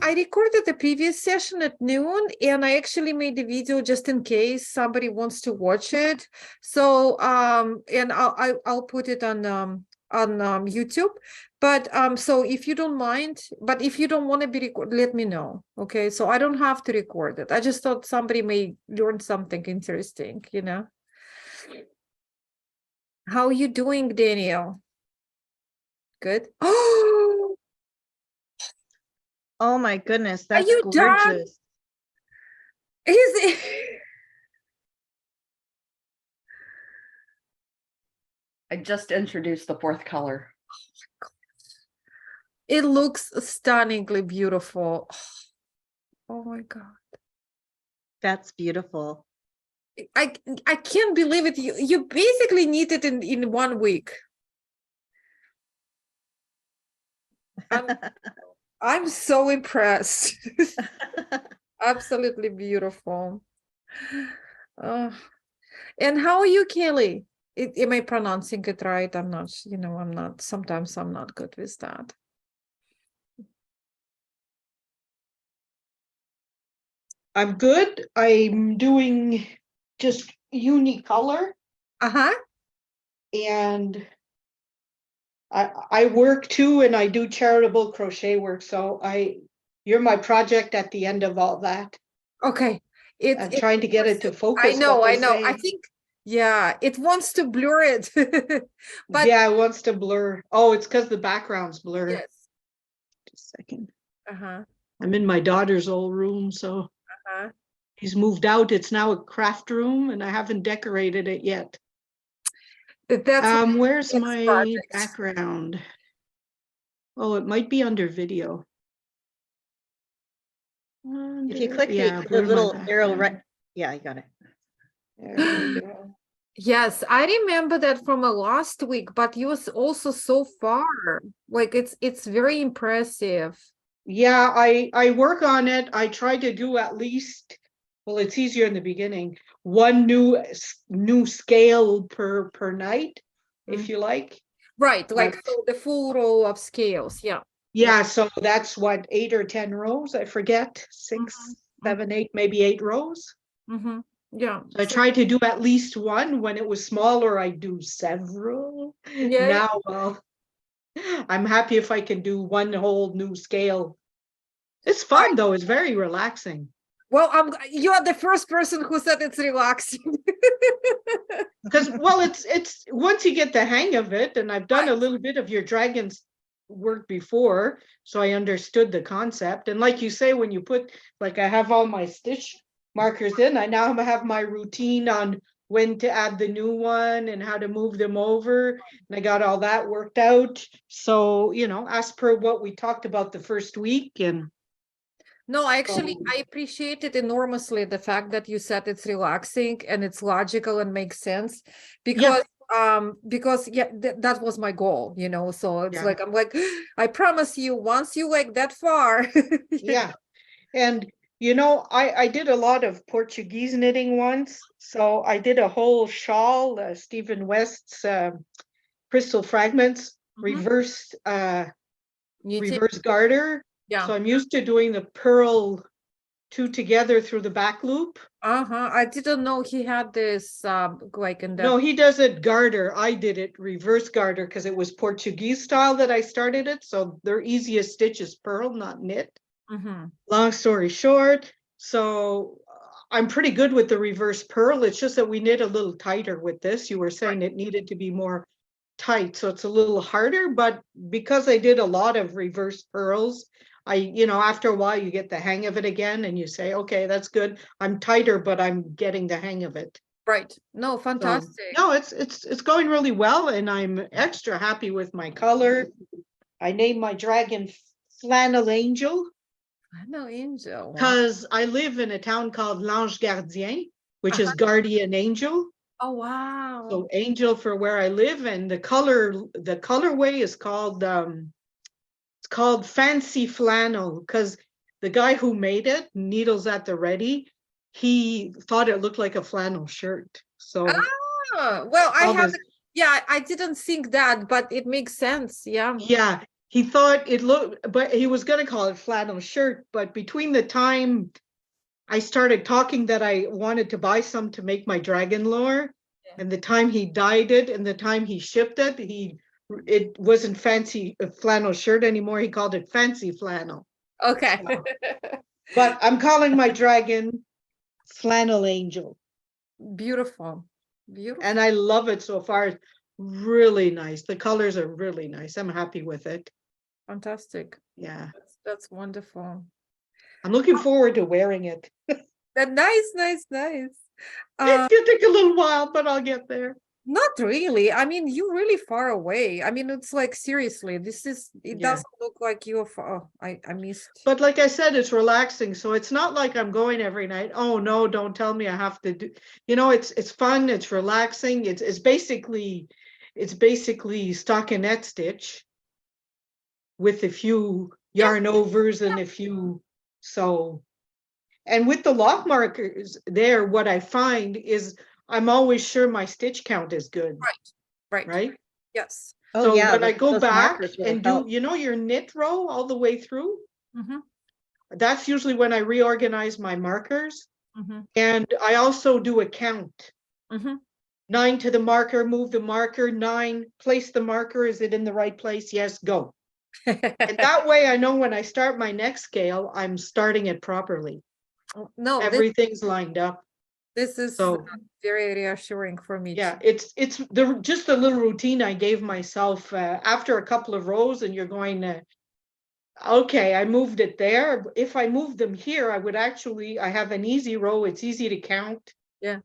I recorded the previous session at noon, and I actually made the video just in case somebody wants to watch it. So, and I'll put it on YouTube. But so if you don't mind, but if you don't want to be recorded, let me know. Okay, so I don't have to record it. I just thought somebody may learn something interesting, you know. How are you doing, Daniel? Good. Oh, Oh my goodness, are that's you done? gorgeous. Is it? I just introduced the fourth color. It looks stunningly beautiful. Oh my God. That's beautiful. I can't believe it. You basically need it in 1 week. I'm so impressed. Absolutely beautiful. And how are you, Kelly? Am I pronouncing it right? I'm not, I'm not, sometimes I'm not good with that. I'm good. I'm doing just unicolor. Uh-huh. And I work too, and I do charitable crochet work. So you're my project at the end of all that. Okay. I'm trying to get it to focus. I know. I think, yeah, it wants to blur it. But yeah, it wants to blur. Oh, it's because the background's blurred. yes. Just a second. Uh-huh. I'm in my daughter's old room, so Uh-huh. he's moved out. It's now a craft room, and I haven't decorated it yet. That's where's next my project. background? Oh, it might be under video. If you click the little arrow right, yeah, you got it. There we go. Yes, I remember that from a last week, but you was also so far. Like it's very impressive. Yeah, I work on it. I try to do at least, well, it's easier in the beginning, one new scale per night, if you like. Right, like so the full row of scales, yeah. Yeah, so that's what, 8 or 10 rows, I forget, 6, 7, 8, maybe 8 rows. Yeah. So I tried to do at least one. When it was smaller, I do several. Yeah. Now, well, I'm happy if I can do one whole new scale. It's fun though, it's very relaxing. Well, you're the first person who said it's relaxing. Because, well, it's once you get the hang of it, and I've done a little bit of your dragons work before, so I understood the concept. And like you say, when you put, like I have all my stitch markers in, I now have my routine on when to add the new one and how to move them over. And I got all that worked out. So, as per what we talked about the first week. And no, I appreciated enormously the fact that you said it's relaxing and it's logical and makes sense, because that was my goal, so it's like, I'm like, I promise you, once you like that far. Yeah. And I did a lot of Portuguese knitting once. So I did a whole shawl, Stephen West's Crystal Fragments, reversed reverse garter. Yeah. So I'm used to doing the purl 2 together through the back loop. I didn't know he had this like in the. No, he does it garter. I did it reverse garter because it was Portuguese style that I started it. So their easiest stitch is purl, not knit. Long story short, so I'm pretty good with the reverse purl. It's just that we knit a little tighter with this. You were saying it needed to be more tight, so it's a little harder. But because I did a lot of reverse purls, after a while you get the hang of it again, and you say, okay, that's good. I'm tighter, but I'm getting the hang of it. Right. No, fantastic. So, no, it's going really well, and I'm extra happy with my color. I named my dragon Flannel Angel. Flannel Angel. Because I live in a town called L'Ange Gardien, which is guardian angel. Oh wow. So angel for where I live, and the colorway is called it's called Fancy Flannel, because the guy who made it, needles at the ready, he thought it looked like a flannel shirt. So well, I didn't think that, but it makes sense. Yeah. he thought it looked, but he was going to call it flannel shirt. But between the time I started talking that I wanted to buy some to make my dragon lore, and the time he dyed it and the time he shipped it, it wasn't fancy flannel shirt anymore. He called it fancy flannel. Okay. But I'm calling my dragon Flannel Angel. Beautiful. Beautiful. And I love it so far. It's really nice. The colors are really nice. I'm happy with it. Fantastic. Yeah. That's wonderful. I'm looking forward to wearing it. Nice. It's gonna take a little while, but I'll get there. Not really. I mean, you're really far away. I mean, it's like seriously, it Yeah. doesn't look like you're far. Oh, I missed. But like I said, it's relaxing. So it's not like I'm going every night. Oh no, don't tell me I have to do, it's fun, it's relaxing. It's basically stockinette stitch with a few yarn overs and a few and with the lock markers there, what I find is I'm always sure my stitch count is good. Right? Yes. Oh, So yeah, when I go those back markers really and do, help. your knit row all the way through, Mm-hmm. that's usually when I reorganize my markers. Mm-hmm. And I also do a count. Mm-hmm. 9 to the marker, move the marker, 9, place the marker. Is it in the right place? Yes, go. And that way I know when I start my next scale, I'm starting it properly. No, Everything's lined up. this is So very reassuring for me. yeah, it's just a little routine I gave myself after a couple of rows, and you're going to, okay, I moved it there. If I moved them here, I have an easy row. It's easy to count. Yeah.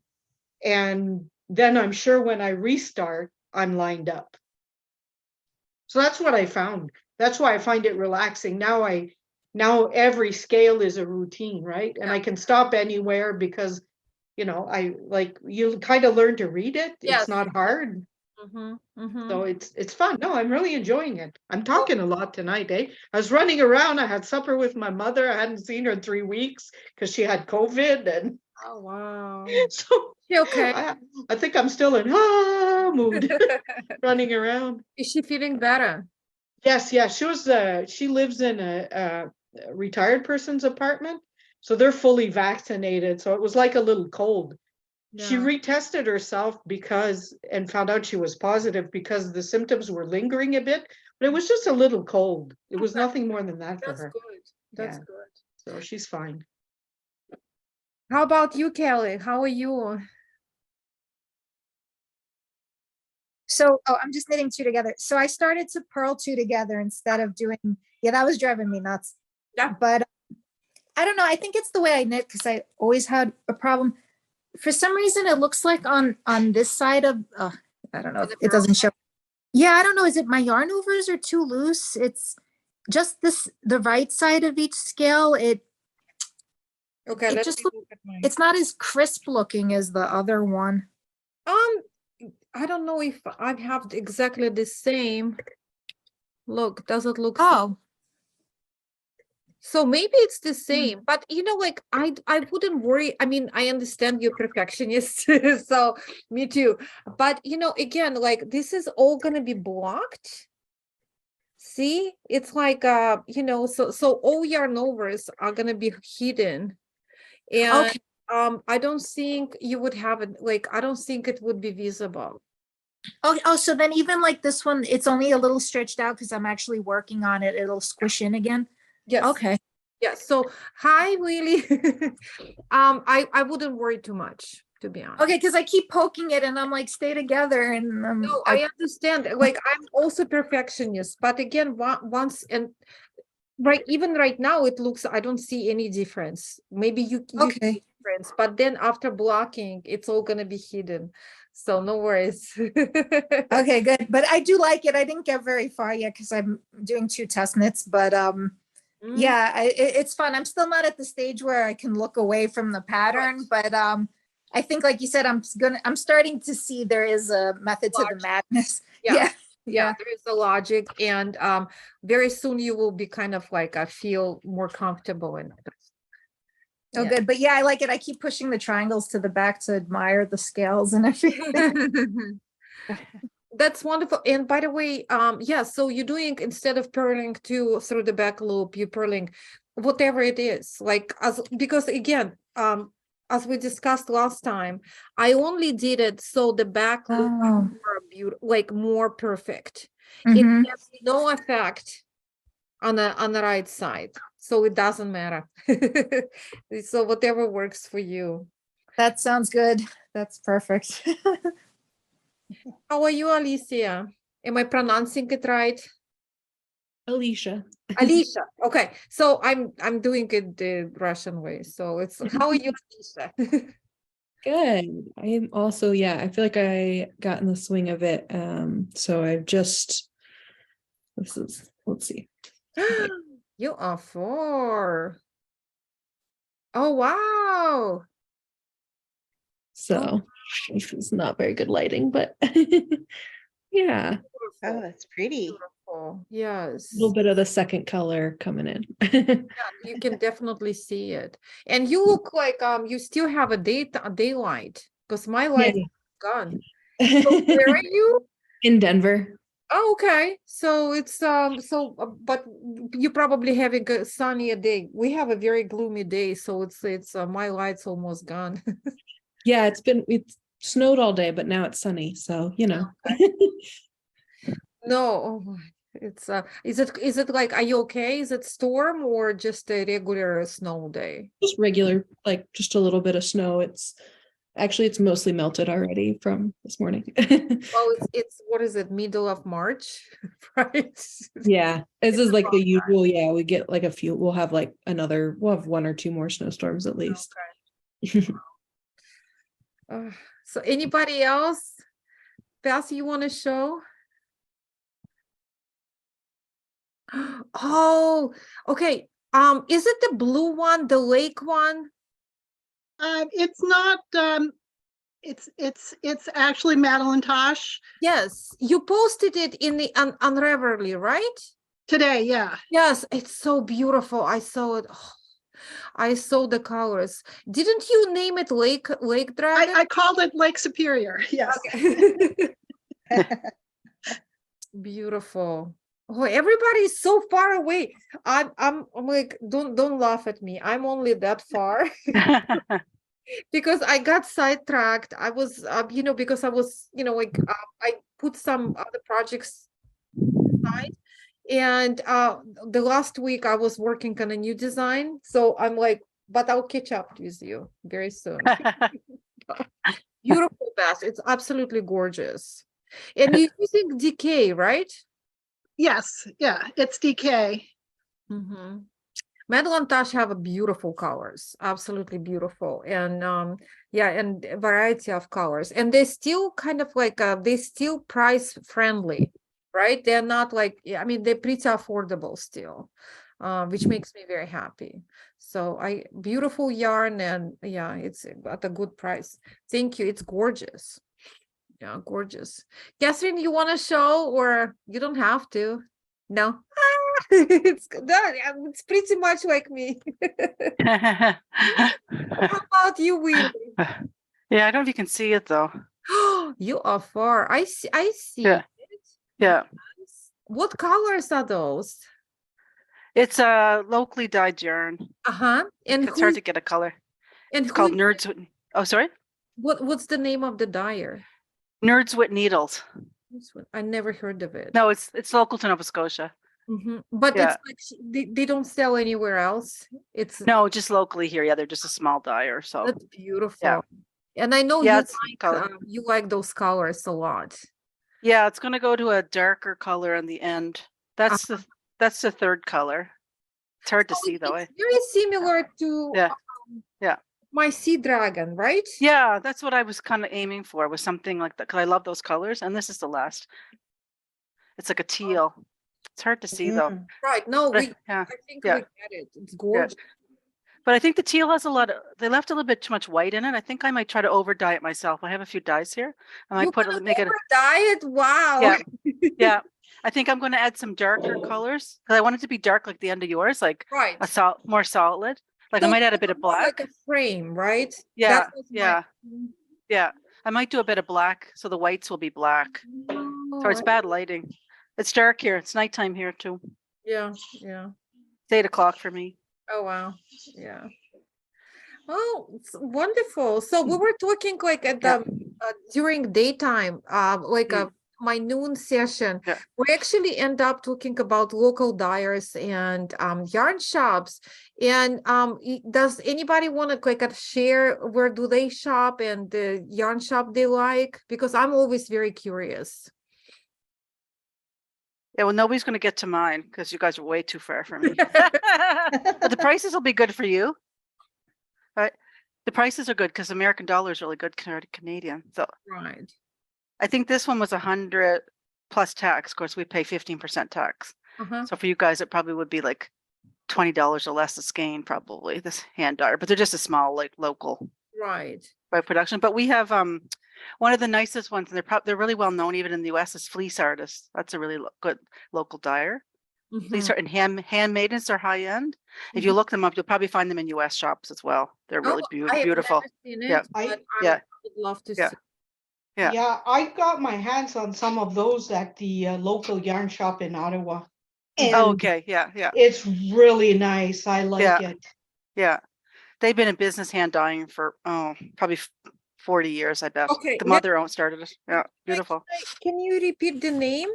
And then I'm sure when I restart, I'm lined up. So that's what I found. That's why I find it relaxing. Now every scale is a routine, right? And I can stop anywhere because, you kind of learn to read it. Yes. It's not hard. Mm-hmm. Mm-hmm. So it's fun. No, I'm really enjoying it. I'm talking a lot tonight, eh? I was running around. I had supper with my mother. I hadn't seen her in 3 weeks because she had COVID. And Oh, wow. so Okay. I think I'm still in mood, running around. Is she feeling better? Yes, she lives in a retired person's apartment. So they're fully vaccinated. So it was like a little cold. She Yeah. retested herself and found out she was positive because the symptoms were lingering a bit, but it was just a little cold. It was nothing more than that for That's her. good. That's Yeah. good. So she's fine. How about you, Kelly? How are you? So, I'm just knitting 2 together. So I started to purl 2 together instead of doing, that was driving me nuts. Yeah. But I don't know. I think it's the way I knit because I always had a problem. For some reason, it looks like on this side of, I don't know, Is it it doesn't show. Yeah, I don't know. Is it my yarn overs are too loose? It's just the right side of each scale. Okay, It let's just look at mine. it's not as crisp looking as the other one. I don't know if I have exactly the same. Look, does it look? Oh, So maybe it's the same, but like I wouldn't worry. I mean, I understand you're perfectionist, so me too. But again, like this is all gonna be blocked. See, it's like so all yarn overs are gonna be hidden, and okay. I don't think you would have it. Like I don't think it would be visible. Oh, so then even like this one, it's only a little stretched out because I'm actually working on it. It'll squish in again. Yes. Okay. Yeah. So I really, I wouldn't worry too much, to be honest. Okay, because I keep poking it and I'm like, stay together. And No, I understand. Like I'm also perfectionist, but again, once and even right now, it looks, I don't see any difference. Maybe you okay. see difference, but then after blocking, it's all gonna be hidden. So no worries. Okay, good. But I do like it. I didn't get very far yet because I'm doing 2 test knits, but yeah, it's fun. I'm still not at the stage where I can look away from the pattern, but I think, like you said, I'm starting to see there is a method to the madness. Yeah. Yeah. There is a logic, and very soon you will be kind of like I feel more comfortable in it. Oh, good. But yeah, I like it. I keep pushing the triangles to the back to admire the scales and everything. That's wonderful. And by the way, yeah, so you're doing, instead of purling through the back loop, you're purling whatever it is, like, because again, as we discussed last time, I only did it so the back loop Oh. more like more perfect. Mhm. It has no effect on the right side, so it doesn't matter. So whatever works for you. That sounds good. That's perfect. How are you, Alicia? Am I pronouncing it right? Alicia. Alicia. Okay, so I'm doing it the Russian way. So it's, how are you, Alicia? Good. I am also, yeah, I feel like I got in the swing of it. So I've just, let's see. You are 4. Oh wow. So this is not very good lighting, but yeah, Oh, Beautiful. that's pretty. Beautiful. Yes. a little bit of the second color coming in. Yeah, you can definitely see it. And you look like you still have a daylight, because my light is gone. So where are you? In Denver. Oh, okay. So it's but you probably having a sunny day. We have a very gloomy day, so it's my light's almost gone. Yeah, it's snowed all day, but now it's sunny. So, you know. No, oh my, it's is it like, are you okay? Is it storm or just a regular snow day? Just regular, like just a little bit of snow. It's mostly melted already from this morning. Oh, it's what is it, middle of March, right? Yeah, this is like the usual. Yeah, we get like we'll have 1 or 2 more snowstorms at least. So anybody else? Beth, you want to show? Oh, okay. Is it the blue one, the lake one? It's not, it's actually Madeline Tosh Yes, you posted it in the Unravelly, right? today, yeah. Yes, it's so beautiful. I saw it. Oh, I saw the colors. Didn't you name it Lake Dragon? I called it Lake Superior, yes. Okay. Beautiful. Oh, everybody's so far away. I'm like, don't laugh at me. I'm only that far because I got sidetracked. I was, because I was, like, I put some other projects aside, and the last week I was working on a new design. So I'm like, but I'll catch up with you very soon. Beautiful, Beth. It's absolutely gorgeous. And you're using decay, right? Yes, yeah, it's DK. Mm-hmm. Madeline Tash have a beautiful colors, absolutely beautiful, and yeah, and a variety of colors, and they still kind of like they still price friendly, right? They're not like, I mean, they're pretty affordable still, which makes me very happy. So beautiful yarn, and yeah, it's at a good price. Thank you. It's gorgeous. Yeah, gorgeous. Catherine, you want to show, or you don't have to? No. It's it's pretty much like me. How about you, Willie? Yeah, I don't know if you can see it though. You are far. I see. Yeah. it. Yeah, What colors are those? it's a locally dyed yarn. Uh-huh. And It's hard to get a color. and It's called who, Nerds with, oh, sorry? what's the name of the dyer? Nerds with Needles. This one, I never heard of it. No, it's local to Nova Scotia. Mhm. But Yeah. it's like they don't sell anywhere else. It's No, just locally here. Yeah, they're just a small dyer. So That's beautiful. And I know yeah, you it's color. you like those colors a lot. Yeah, it's gonna go to a darker color on the end. That's the third color. It's hard to So see though. it's very similar to Yeah. Yeah. my Sea Dragon, right? Yeah, that's what I was kind of aiming for, was something like that, because I love those colors. And this is the last. It's like a teal. It's hard to see though. Right. No, But I think yeah. we get it. It's gorgeous. But I think the teal has they left a little bit too much white in it. I think I might try to over dye it myself. I have a few dyes here. I You might make it. dye it? Wow. Yeah. Yeah. I think I'm going to add some darker colors, because I want it to be dark like the end of yours, like Right. more solid. Like I So might add a it's bit of more black. like a frame, right? Yeah. That was Yeah. Yeah. I might do a bit of black, so the whites will be black. So it's Oh, bad lighting. It's dark here. It's nighttime here too. yeah, yeah. It's 8 o'clock for me. Oh, wow. Yeah. Oh, it's wonderful. So we were talking like at Yeah. the during daytime, like Mm. my noon session. Yeah. We actually end up talking about local dyers and yarn shops. And does anybody want to like share where do they shop and the yarn shop they like? Because I'm always very curious. Yeah, well, nobody's going to get to mine because you guys are way too far from me. But the prices will be good for you. Right? The prices are good because American dollar is really good compared to Canadian. So Right. I think this one was 100 plus tax. Of course, we pay 15% tax. Uh-huh. So for you guys, it probably would be like $20 or less a skein, probably this hand dyer. But they're just a small, like local Right. by production. But we have one of the nicest ones, and they're really well known even in the US, is Fleece Artists. That's a really good local dyer. Fleece Mhm. art and handmaidens are high end. If you Mhm. look them up, you'll probably find them in US shops as well. They're really Oh, I have beautiful. never seen Yeah. it, but Yeah. I would love to Yeah. see. Yeah. Yeah, I got my hands on some of those at the local yarn shop in Ottawa. And Oh, okay. Yeah. Yeah. it's really nice. I like Yeah. it. Yeah. They've been in business hand dyeing for probably 40 years, I bet. Okay, The let- mother started it. Yeah. Beautiful. Can you repeat the name?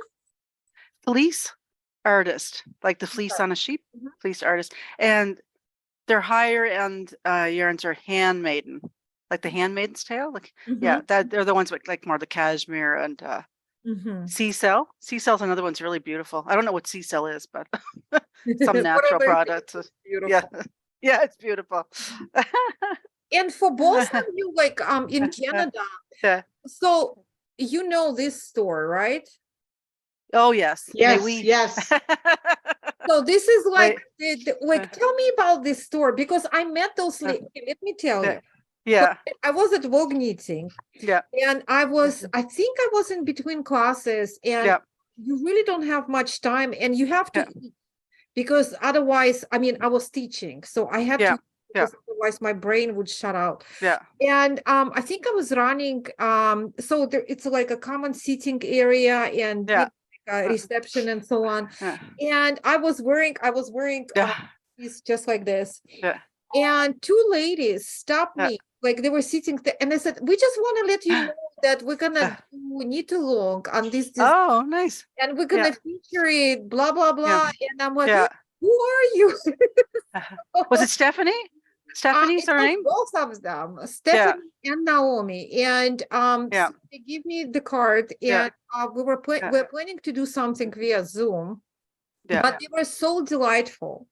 Fleece artist, like the fleece on a sheep, Mhm. fleece artist. And their higher end yarns are handmaiden, like the handmaiden's tale. Like, yeah, that they're the ones with like more the cashmere and Mhm. sea cell. Sea cell's another one's really beautiful. I don't know what sea cell is, but some natural Whatever it is, product. it's beautiful. Yeah. Yeah, it's beautiful. And for both of you, like in Canada, Yeah. so you know this store, right? Oh yes. Yes, We yes. So this is like like uh, tell me about this store because I met those okay, let me tell yeah. you. Yeah. I was at Vogue knitting. Yeah. And I think I was in between classes and Yeah. you really don't have much time and you have to eat because otherwise, I mean, I was teaching, so I had to, because otherwise my brain would shut out. Yeah. And I think I was running, so there, it's like a common seating area and reception and so on. And I was wearing these just like this. Yeah. And two ladies stopped me, like they were sitting there, and they said, "We just want to let you know that we're gonna do knit along on this Oh, nice. and we're gonna feature it, blah blah blah." And I'm like, Yeah. "Who are you?" Was it Stephanie? Stephanie's her name? Both of them, Stephanie and Naomi, and so they give me the card, and we're planning to do something via Zoom, but they were so delightful.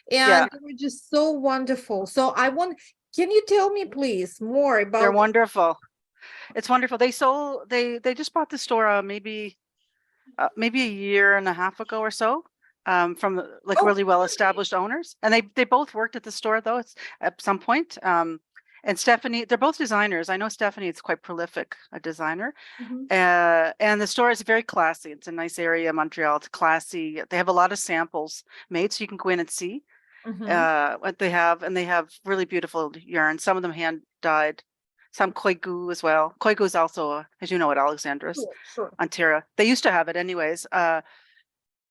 And they were just so wonderful. So can you tell me please more about They're wonderful. It's wonderful. They just bought the store maybe a year and a half ago or so, from like really well-established owners. And they both worked at the store though, at some point. And Stephanie, they're both designers. I know Stephanie is quite prolific, a designer. And the store is very classy. It's a nice area, Montreal. It's classy. They have a lot of samples made so you can go in and see what they have, and they have really beautiful yarn. Some of them hand dyed, some koigu as well. Koigu is also, as you know, at Alexandra's, Ontario. They used to have it anyways.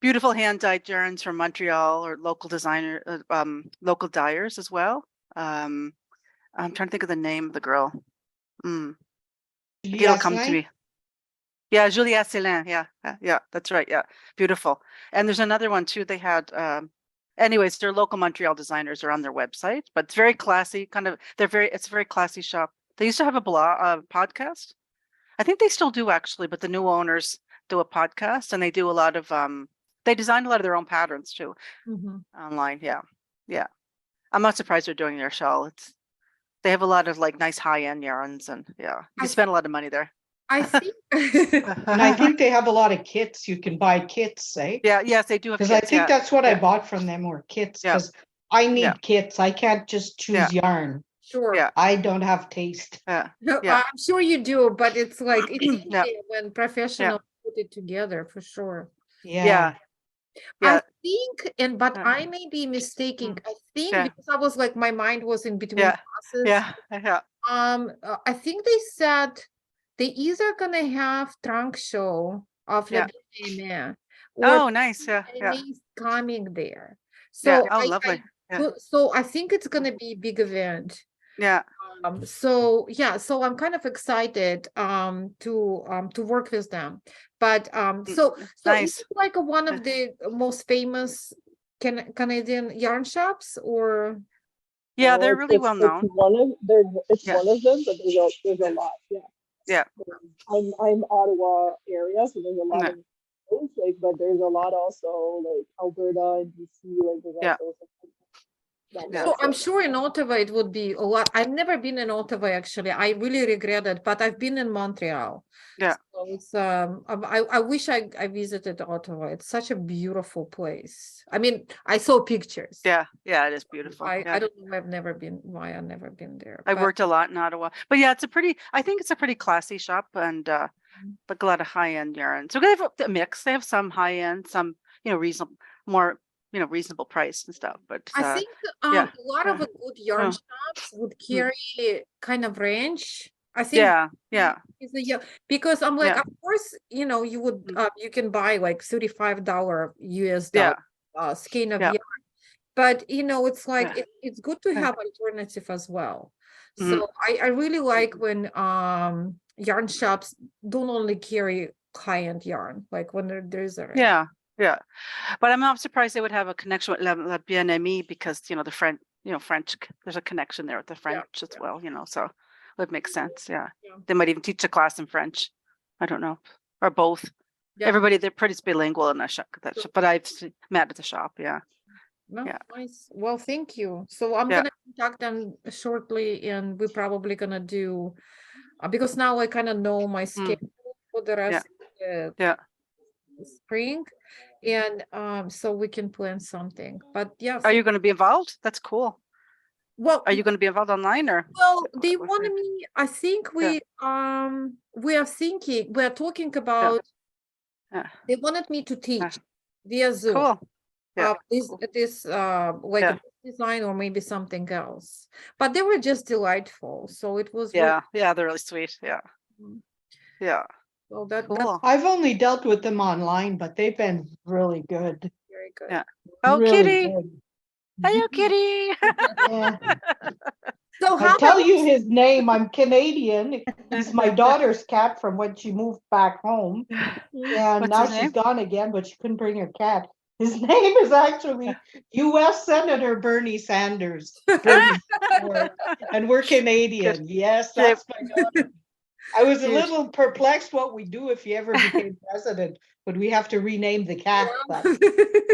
Beautiful hand dyed yarns from Montreal or local local dyers as well. I'm trying to think of the name of the girl. It'll come to me. Yeah, Juliette Céline. Yeah, that's right. Yeah, beautiful. And there's another one too. They had anyways, they're local Montreal designers are on their website, but it's very classy, it's a very classy shop. They used to have a podcast. I think they still do actually, but the new owners do a podcast and they do a lot of, they design a lot of their own patterns too online. Yeah. I'm not surprised they're doing their shawl. They have a lot of like nice high end yarns and you spend a lot of money there. I think, and I think they have a lot of kits. You can buy kits, eh? Yeah, yes, they do have kits. Because I think that's what I bought from them were kits. Because I need kits. I can't just choose yarn. Sure. Yeah. I don't have taste. No, I'm sure you do, but it's like it's easy when professionals put it together for sure. Yeah. I think, but I may be mistaken. I think because I was like my mind was in between classes. I think they said they either gonna have trunk show of Yeah. Le Oh, nice. Yeah. and Yeah. he's coming there. Yeah. So Oh, lovely. Yeah. so I think it's gonna be a big event. Yeah. So yeah, so I'm kind of excited to work with them. But so is Nice. it like one of the most famous Canadian yarn shops, or Yeah, No, they're really it's well known. it's Yeah. one of them, but there's a lot. Yeah. Yeah. I'm Ottawa area, so there's a lot Yeah. of those, like, but there's a lot also like Alberta and BC, like there's Yeah. also some down Yeah. there, so I'm so, sure in Ottawa it would be a lot. I've never been in Ottawa actually. I really regret it, but I've been in Montreal. Yeah. So it's I wish I visited Ottawa. It's such a beautiful place. I mean, I saw pictures. Yeah. Yeah. It is beautiful. I Yeah. don't know why I've never been there. I but- worked a lot in Ottawa, but yeah, I think it's a pretty classy shop and like a lot of high end yarn. So they have a mix. They have some high end, some, reasonable, more, reasonable price and stuff. But I think yeah, a lot of yeah. good yarn Oh. shops would carry kind of range. I think yeah, yeah, because I'm like, Yeah. of course, you would Mm. you can buy like $35 US yeah, skein of Yeah. yarn, but it's like Yeah. it's good to Yeah. have alternative as well. Mhm. So I really like when yarn shops don't only carry high-end yarn, like when there's a yeah, yeah. But I'm not surprised they would have a connection with La Bien-Aimée because the French, French. There's a connection there with the French as well. So it would make sense. Yeah. Yeah. They might even teach a class in French. I don't know, or both. Yeah. Everybody, they're pretty bilingual in that shop. But I've met at the shop. Yeah. No, Yeah. nice. Well, thank you. So I'm Yeah. gonna contact them shortly, and we're probably gonna do because now I kind of know my schedule for the rest of Yeah. the spring, and so we can plan something. But yeah, Are you going to be involved? That's cool. well, Are you going to be involved online or? well, they what- wanted me. I think Yeah. we are talking about. Yeah. They wanted me to teach via Zoom. Cool. Yeah. This like Yeah. a design or maybe something else, but they were just delightful. So it was Yeah. Yeah. They're really sweet. Yeah. Mhm. Yeah. so that's Cool. I've only dealt with them online, but they've been really good. very good. Yeah. Oh, Really kitty. good. Hello, kitty. Yeah. So I how tell about you his name. I'm Canadian. He's my daughter's cat from when she moved back home. And What's now his she's name? gone again, but she couldn't bring her cat. His name is actually US Senator Bernie Sanders. Bernie Sanders. And we're Canadian. Yes, that's my daughter. I was a Huge. little perplexed what we do if he ever became president. Would we have to rename the cat? But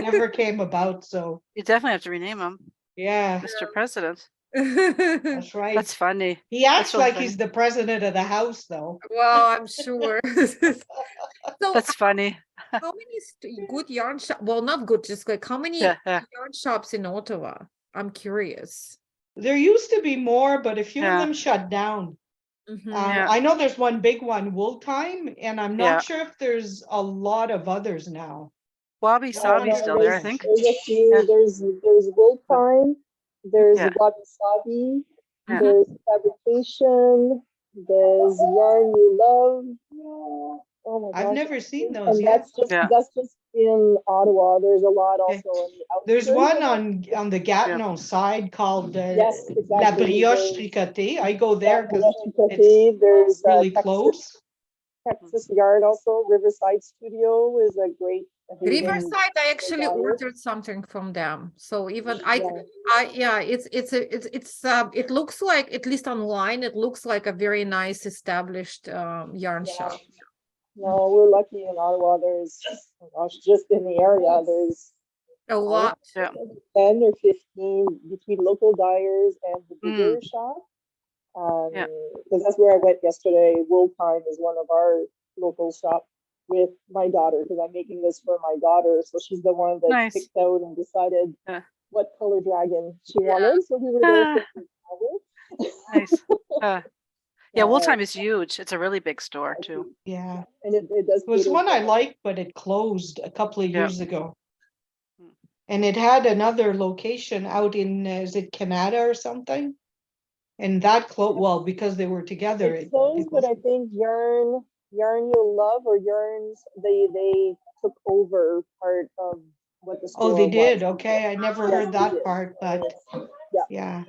never came about. So You definitely have to rename him, yeah, Mr. President. that's right. That's funny. He acts that's really like funny. he's the president of the house, though. well, I'm sure. So That's funny. how many good yarn shop? Well, not good, just like how many Yeah. Yeah. yarn shops in Ottawa? I'm curious. There used to be more, but a few Yeah. of them shut down. Mhm. Yeah. I know there's one big one, Wool Time, and I'm not Yeah. sure if there's a lot of others now. Wabi Sabi's still there, I there's- think. There's a few, Yeah. there's Wool Time, there's Yeah. Wabi Sabi, Yeah. there's Fabrication, there's Yarn You Love. Oh my I've gosh. never seen those And yet. Yeah. that's just in Ottawa. There's a lot Okay. also in the outskirts. There's one on the Gatineau side called Yes, La exactly. Brioche There's- Tricotée. I go there because Cafe, there's really Texas, close. Texas Yard also. Riverside Studio is a great. amazing- Riverside, I actually yarn. ordered something from them. So even Yeah. it looks like, at least online, it looks like a very nice established yarn Yeah. shop. No, we're lucky in Ottawa. There's, oh gosh, just in the area, there's A lot. Yeah. 10 or 15 between local dyers and the Mm. bigger shop. Yeah. Because that's where I went yesterday. Wool Time is one of our local shops with my daughter, because I'm making this for my daughter. So she's the one that Nice. picked out and decided Yeah. what color dragon she Yeah. wanted. So we were there for the color. Nice. Yeah, Wool Uh, Time is huge. It's a really big store too. Yeah, And it does. it was cater one I for- liked, but it closed a couple of Yeah. years ago. Mm. And it had another location out in, is it Canada or something? And that closed, well, because they were together. It closed, but I think Yarn You'll Love or Yarns, they took over part of what the store Oh, they was. did. Okay, I never Yes, heard they that did. part, but Yeah. yeah.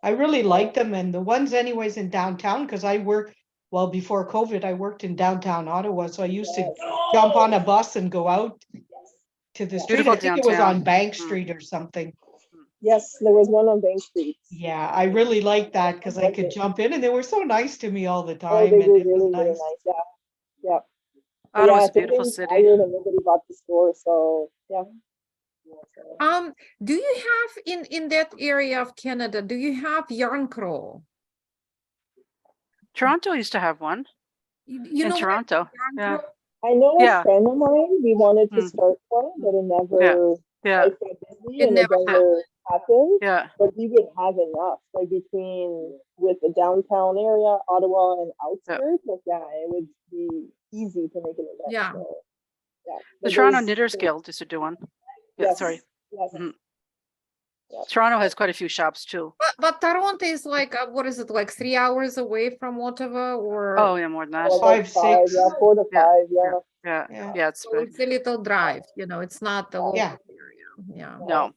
I really like them, and the ones anyways in downtown, because I work, well, before COVID, I worked in downtown Ottawa, so I used to jump on a bus and go out to the street. Beautiful I think it was downtown. on Bank Mm. Street or something. Yes, there was one on Bank Street. Yeah, I really liked that because I could Okay. jump in, and they were so nice to me all the Oh, time, they and were it was really, really nice. nice. Yeah. Yeah. But Ottawa's yeah, a beautiful things city. fired and nobody bought the store, so yeah. Do you have in that area of Canada, do you have yarn crawl? Toronto used to have one You in know what Toronto. yarn Yeah. crawl? I know Yeah. a friend of mine, we wanted to Mm. start one, but it never, Yeah. life got busy It and never it never happened. Yeah. But we would have enough, like between with the downtown area, Ottawa and outskirts, like yeah, it would be easy to make an event. Yeah. So, yeah. The But Toronto there's- Knitters Guild used to do one. Yeah, Yes, sorry. yes. Mhm. Yeah. Toronto has quite a few shops too. But Toronto is like what is it, like 3 hours away from Ottawa, or Oh, yeah, more than that. Or Five, like 6. yeah, 4 to Yeah. 5, yeah. Yeah. Yeah. Yeah, it's so big. it's a little drive, it's not the local Yeah. area. Yeah. No.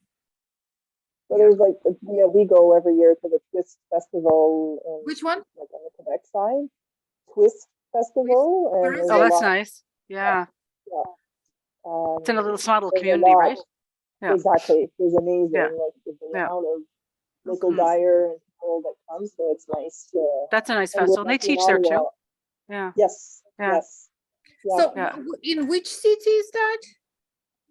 But there's like, we go every year to the Twist Festival and Which one? like on the Quebec side, Twist Festival, Where and is there's Oh, a that's lot. nice. Yeah. It's in a little small little there's a community, lot. right? Yeah. Exactly, it was amazing. Yeah. Like the Yeah. amount of local Mhm. dyer and people that come, so it's nice to. That's a nice and we're festival. And they lucky in teach there too. Ottawa. Yeah. Yes, Yeah. yes. Yeah. So Yeah. in which city is that?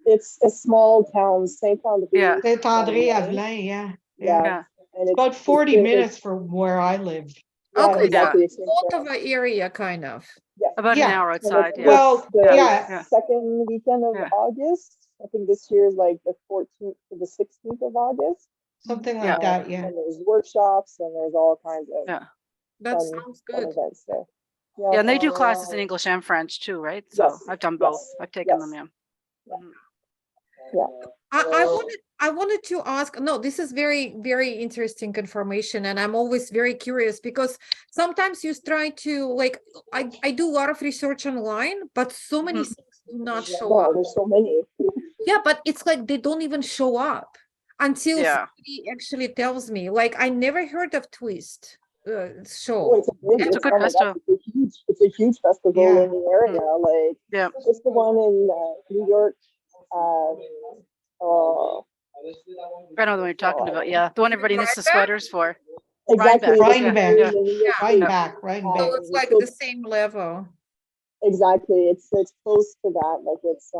It's a small town, Saint André. Yeah. Saint-André-Avelin, yeah. Yeah. Yeah. And About 40 it's- minutes from where I live. Yeah, Okay, exactly. It's Ottawa area, kind of. yeah. About an Yeah. hour So outside. that's Yeah. Well, the yeah. second weekend of Yeah. August. I think this year is like the 14th to the 16th of August. Something Yeah. like that, yeah. And there's workshops and there's all kinds of Yeah. That fun, sounds fun good. events there. Yeah. And they do classes in English and French too, right? So Yes, I've done both. yes, I've taken yes. them, yeah. Mhm. Yeah. I wanted to ask, no, this is very, very interesting information. And I'm always very curious because sometimes you try to like, I do a lot of research online, but so many Mhm. things do not show Wow, up. there's so many. Yeah, but it's like they don't even show up until Yeah. somebody actually tells me. Like I never heard of Twist Oh, show. it's a big, It's a good oh my gosh, festival. it's a huge festival Yeah. in the area. Like Yeah. it's the one in New York. I know the one you're talking about. Yeah. The one everybody knits the Rhinebeck? sweaters for. Exactly. Rhinebeck, yeah. Yeah. Rhinebeck, So Rhinebeck. it's like the same level. Exactly. It's close to that. Like it's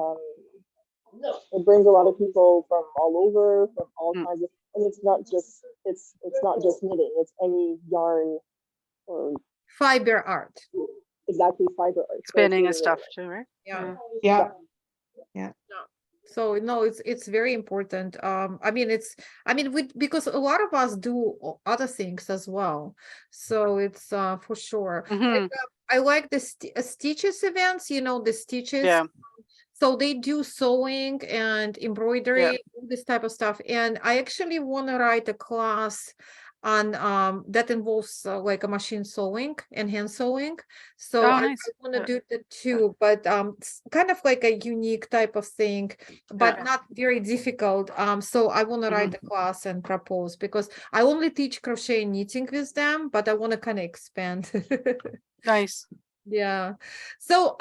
it brings a lot of people from all over, from all Mm. kinds of, and it's not just knitting. It's any yarn or Fiber art. exactly fiber art. So it's Spinning and really, stuff really too, right? Yeah. Yeah, So no, it's very important. Because a lot of us do other things as well. So it's for sure. Mhm. I like the stitches events, the stitches. Yeah. So they do sewing and embroidery, all this type of stuff. And I actually want to write a class on that involves like a machine sewing and hand sewing. So Oh, I nice. want to Yeah. do that too, but it's kind of like a unique type of thing, but Yeah. not very difficult. So I want to write a class and propose because I only teach crochet and knitting with them, but I want to kind of expand. Nice. Yeah. So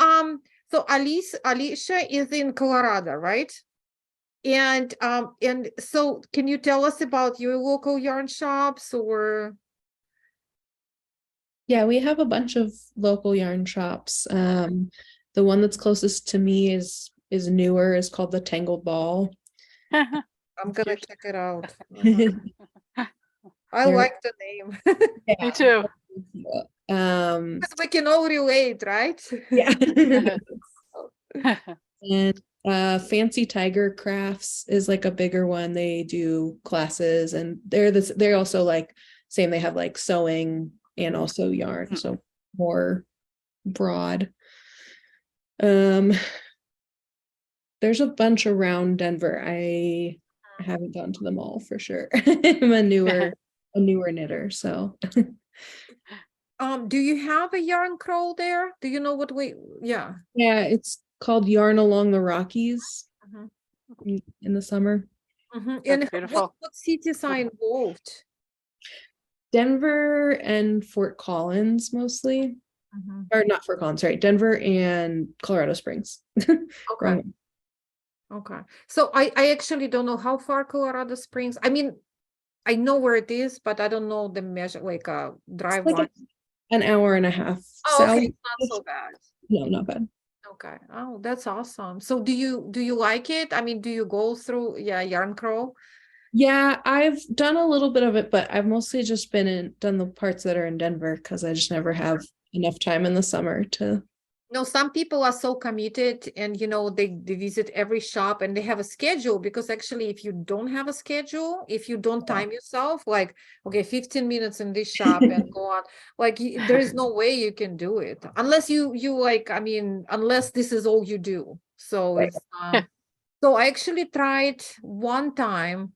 Alicia is in Colorado, right? And so can you tell us about your local yarn shops or? Yeah, we have a bunch of local yarn shops. The one that's closest to me is newer, is called the Tangled Ball. I'm gonna check it out. I They're- like the name. Me too. Because we can all relate, right? Yeah. And Fancy Tiger Crafts is like a bigger one. They do classes and they're also like same, they have like sewing and also yarn, so more broad. There's a bunch around Denver. I haven't gone to them all for sure. I'm a newer knitter, so Do you have a yarn crawl there? Do you know what yeah. Yeah, it's called Yarn Along the Rockies Mhm. in the summer. And beautiful. what cities are involved? Denver and Fort Collins mostly. Or not Fort Collins, sorry, Denver and Colorado Springs. Okay. Wrong. Okay. So I actually don't know how far Colorado Springs. I mean, I know where it is, but I don't know the measure, like drive Like line. an hour and a half. Oh, okay, south. it's not so bad. No, not bad. Okay. Oh, that's awesome. So do you like it? I mean, do you go through yarn crawl? Yeah, I've done a little bit of it, but I've mostly just done the parts that are in Denver because I just never have enough time in the summer to. No, some people are so committed and they visit every shop and they have a schedule, because actually if you don't have a schedule, if you don't time yourself, like, okay, 15 minutes in this shop and go on, like there is no way you can do it unless you like, I mean, unless this is all you do. So it's so I actually tried one time.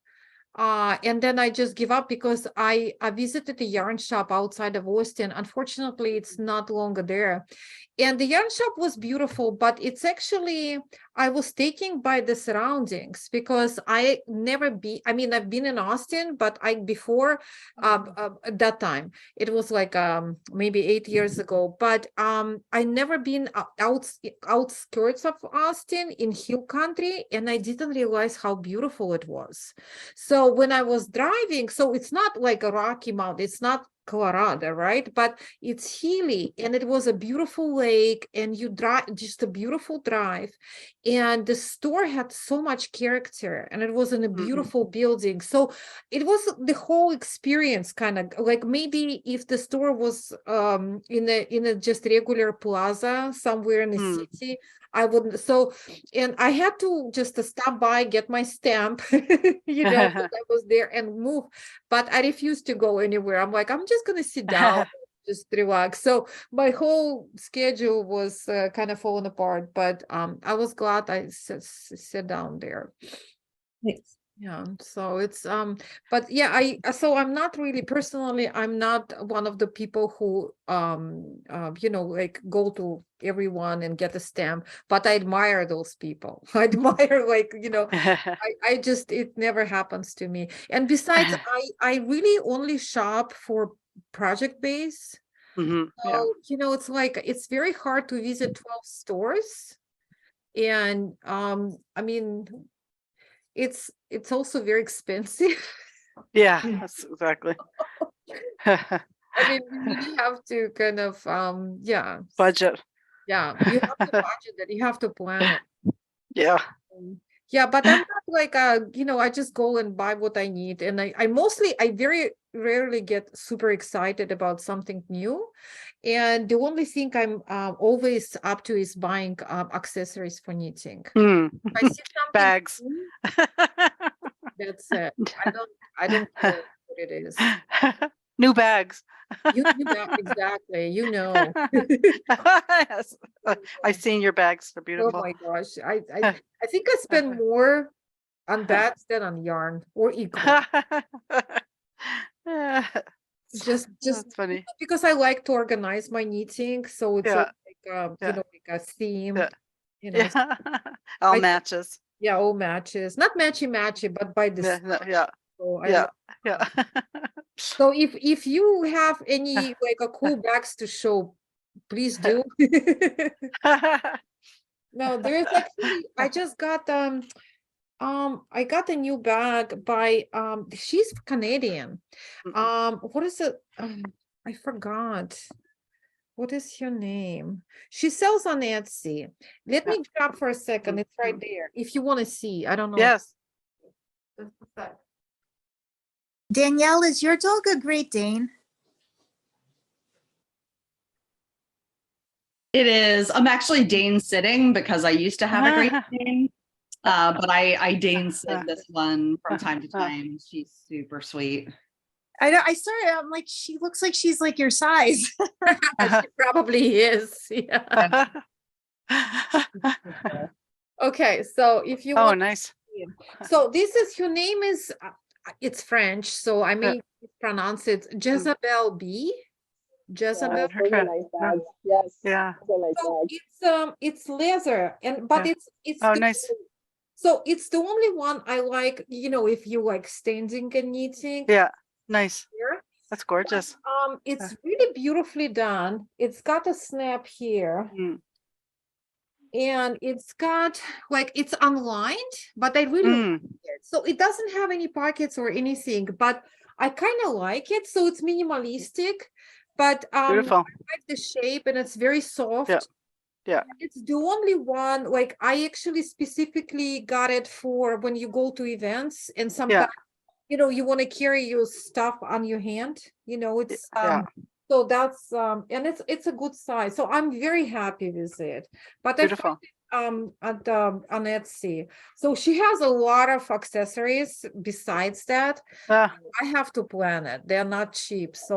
And then I just give up because I visited a yarn shop outside of Austin. Unfortunately, it's not longer there. And the yarn shop was beautiful, but it's actually, I was taken by the surroundings because I mean, I've been in Austin, but before at that time, it was like maybe 8 years ago, but I never been outskirts of Austin in hill country, and I didn't realize how beautiful it was. So when I was driving, so it's not like a Rocky Mountain, it's not Colorado, right? But it's hilly and it was a beautiful lake, and you drive, just a beautiful drive. And the store had so much character, and it was in a beautiful building. So it was the whole experience, kind of like, maybe if the store was in a just regular plaza somewhere in the city, I wouldn't. So, and I had to just stop by, get my stamp, because I was there and move, but I refused to go anywhere. I'm like, I'm just going to sit down, just relax. So my whole schedule was kind of falling apart, but I was glad I sat down there. Thanks. Yeah, so it's but yeah, so I'm not really personally, I'm not one of the people who like go to everyone and get a stamp, but I admire those people. I admire, like, I just, it never happens to me. And besides, I really only shop for project base. Yeah. So it's like, it's very hard to visit 12 stores. And I mean, it's also very expensive. Yeah, that's exactly. I mean, you really have to kind of Budget. Yeah, you have to budget it, you have to plan it. Yeah. Yeah, but I'm not like I just go and buy what I need, and I very rarely get super excited about something new. And the only thing I'm always up to is buying accessories for knitting. I see something Bags. new, that's it. I don't care what it is. New bags. You know, exactly. Yes. I've seen your bags. They're Oh beautiful. my gosh. I think I spend more on bags than on yarn, or equal. Just That's funny. because I like to organize my knitting, so it's Yeah. like like a theme. Yeah. All matches. Yeah, all matches, not matchy, but by the Yeah. So Yeah. So if you have any like a cool bags to show, please do. No, there's actually, I just got I got a new bag by she's Canadian. What is it? I forgot. What is her name? She sells on Etsy. Let me grab for a second. It's right there. If you want to see, I don't know. Yes. Danielle, is your dog a Great Dane? It is. I'm actually Dane sitting because I used to have a Great Dane. But I Dane sit this one from time to time. She's super sweet. I saw her, I'm like, she looks like she's like your size. She probably is. Yeah. Okay, so if you want, nice. so this is, her name is it's French, so I may pronounce it Jezebel B. Jezebel. Those are nice bags. Yes. Yeah. Those are nice So bags. it's leather, and but Yeah. it's Oh, the- nice. So it's the only one I like, if you like stitching and knitting. Yeah. Nice. Here. That's gorgeous. It's really beautifully done. It's got a snap here. Mm. And it's got it's unlined, but I really like it. So it doesn't have any pockets or anything, but I kind of like it. So it's minimalistic, but Beautiful. I like the shape and it's very soft. Yeah. Yeah. It's the only one, I actually specifically got it for when you go to events and sometimes, you want to carry your stuff on your hand, it's, Yeah. so that's, and it's a good size. So I'm very happy with it, but Beautiful. on Etsy. So she has a lot of accessories besides that. Ah. I have to plan it. They're not cheap. So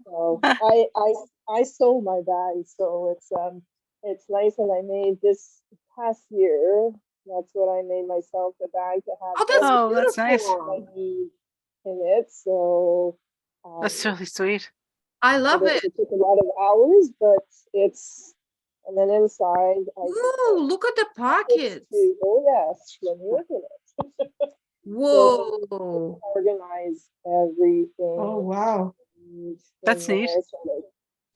So I sold my bag, so it's nice, and I made this past year. That's what I made myself, a bag to have. That's nice. beautiful. I need in it, so That's really sweet. I love it. It took a lot of hours, but it's, and then inside Ooh, look at the pockets. oh yes, let me open it. Whoa. Organize everything. Oh, wow. That's in neat. there, so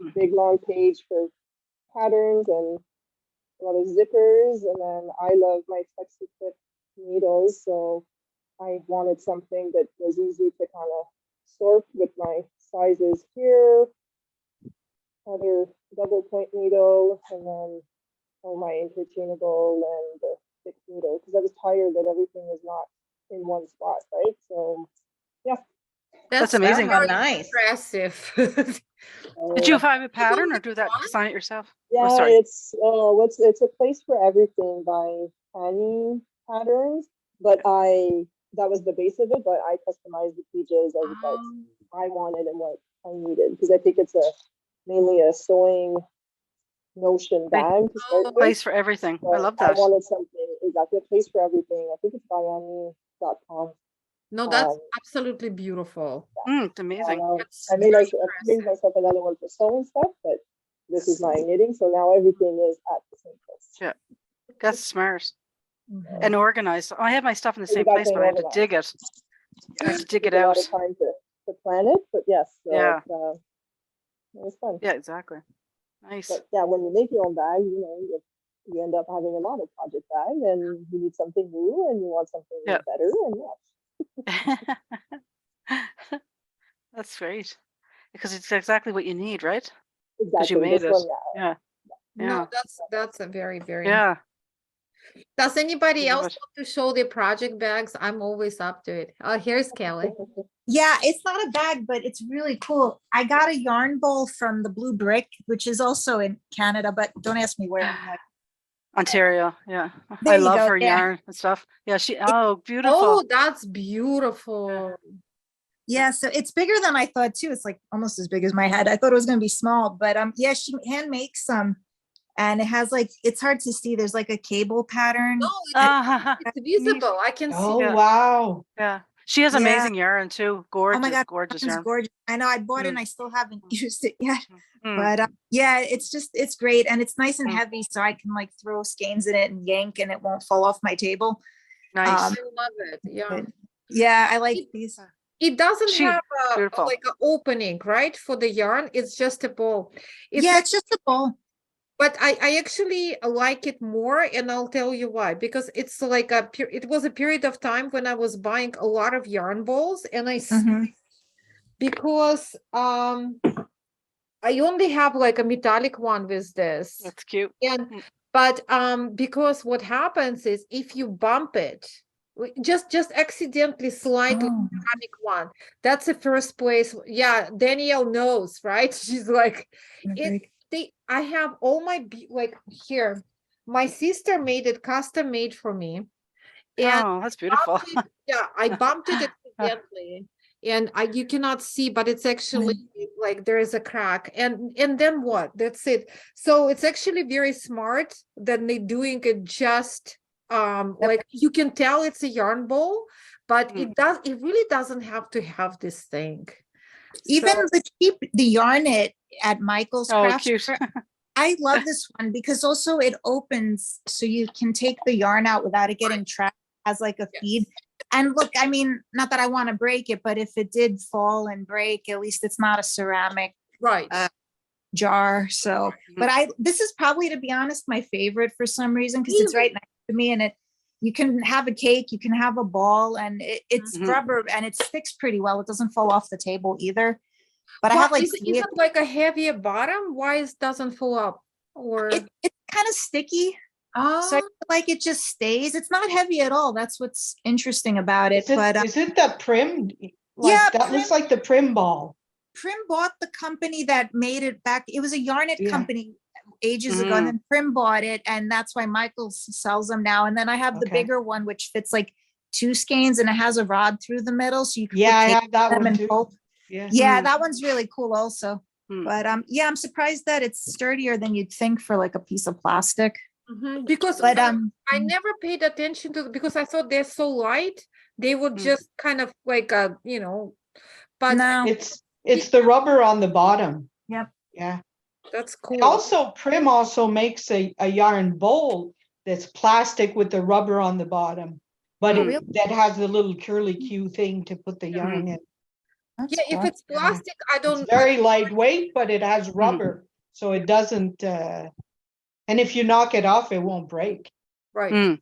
like, big long page for patterns and a lot of zippers, and then I love my flexi clip needles, so I wanted something that was easy to kind of sort with my sizes here. Other double point needle, and then all my interchangeable and the thick needle, because I was tired that everything was not in one spot, right? So yeah. That's amazing. very Nice. impressive. Did you find a pattern or do that, design it yourself? Yeah, sorry. it's it's a place for everything by Annie Patterns, but that was the base of it, but I customized the pages as what I wanted and what I needed, because I think it's mainly a sewing notion bag to start with. Place for everything. I love I that. wanted something, exactly, a place for everything. I think it's by Annie.com. No, that's absolutely beautiful. It's amazing. I made myself another one for sewing stuff, but this is my knitting, so now everything is at the same place. Yeah, that's smart and organized. I have my stuff in the same Exactly, place, but I have to dig it. I have to dig it A out. lot of time to plan it, but yes, so Yeah. it was fun. Yeah, exactly. Nice. But yeah, when you make your own bag, you end up having a lot of project bags, and you need something new, and you want something better, and That's great, because it's exactly what you need, right? exactly. You made this it. one, Yeah. No, that's a very, very. Yeah. Does anybody I love else it. want to show their project bags? I'm always up to it. Oh, here's Kelly. Yeah, it's not a bag, but it's really cool. I got a yarn bowl from the Blue Brick, which is also in Canada, but don't ask me where. Ontario. Yeah. There I you love go, her yeah. yarn and stuff. Yeah. Beautiful. Oh, that's beautiful. Yeah, so it's bigger than I thought too. It's like almost as big as my head. I thought it was gonna be small, but yeah, she hand makes some, and it has it's hard to see. There's like a cable pattern. No, it's visible. I can see. Oh, Yeah. wow. Yeah. She has amazing yarn too. Gorgeous, Oh my God, gorgeous it's yarn. gorgeous. I know I bought it and I still haven't used it yet. Mm. But yeah, it's great, and it's nice and heavy, so I can throw skeins in it and yank, and it won't fall off my table. I Nice. love it. Yeah. Yeah, I like these. It doesn't have beautiful. an opening, right? For the yarn, it's just a ball. It's just a ball. But I actually like it more, and I'll tell you why. Because it's it was a period of time when I was buying a lot of yarn balls, and because I only have a metallic one with this. That's cute. And but because what happens is if you bump it, just accidentally slightly metallic one, that's the first place. Yeah, Danielle knows, right? She's like, I have all my here. My sister made it custom made for me. And that's beautiful. I bumped it accidentally. And you cannot see, but it's actually there is a crack, and then what? That's it. So it's actually very smart that they're doing it just you can tell it's a yarn bowl, but it really doesn't have to have this thing. Even So- the yarnet at Michael's Oh, craft cute. store, I love this one because also it opens so you can take the yarn out without it getting trapped as like a feed. And look, I mean, not that I want to break it, but if it did fall and break, at least it's not a ceramic Right. jar. So, but this is probably, to be honest, my favorite for some reason because it's right next to me, and you can have a cake, you can have a ball, and it's rubber and it sticks pretty well. It doesn't fall off the table either. But I have like is it like a heavier bottom? Why it doesn't fall up? Or it's kind of sticky. So I feel like it just stays. It's not heavy at all. That's what's interesting about it. Is it the Prim? Yeah, That looks like the Prim ball. Prim bought the company that made it back. It was a yarnet company ages ago, and then Prim bought it, and that's why Michael sells them now. And then I have the bigger one, which fits like 2 skeins, and it has a rod through the middle, so you can I have that one too. Yeah, that one's really cool also. But yeah, I'm surprised that it's sturdier than you'd think for like a piece of plastic. Because I never paid attention to because I thought they're so light, they would just kind of like but no, it's the rubber on the bottom. Yep. Yeah. That's cool. Also, Prim also makes a yarn bowl that's plastic with the rubber on the bottom, but that has a little curly Q thing to put the yarn in. That's if cool. it's plastic, I don't. It's very lightweight, but it has rubber, so it doesn't. And if you knock it off, it won't break. Right.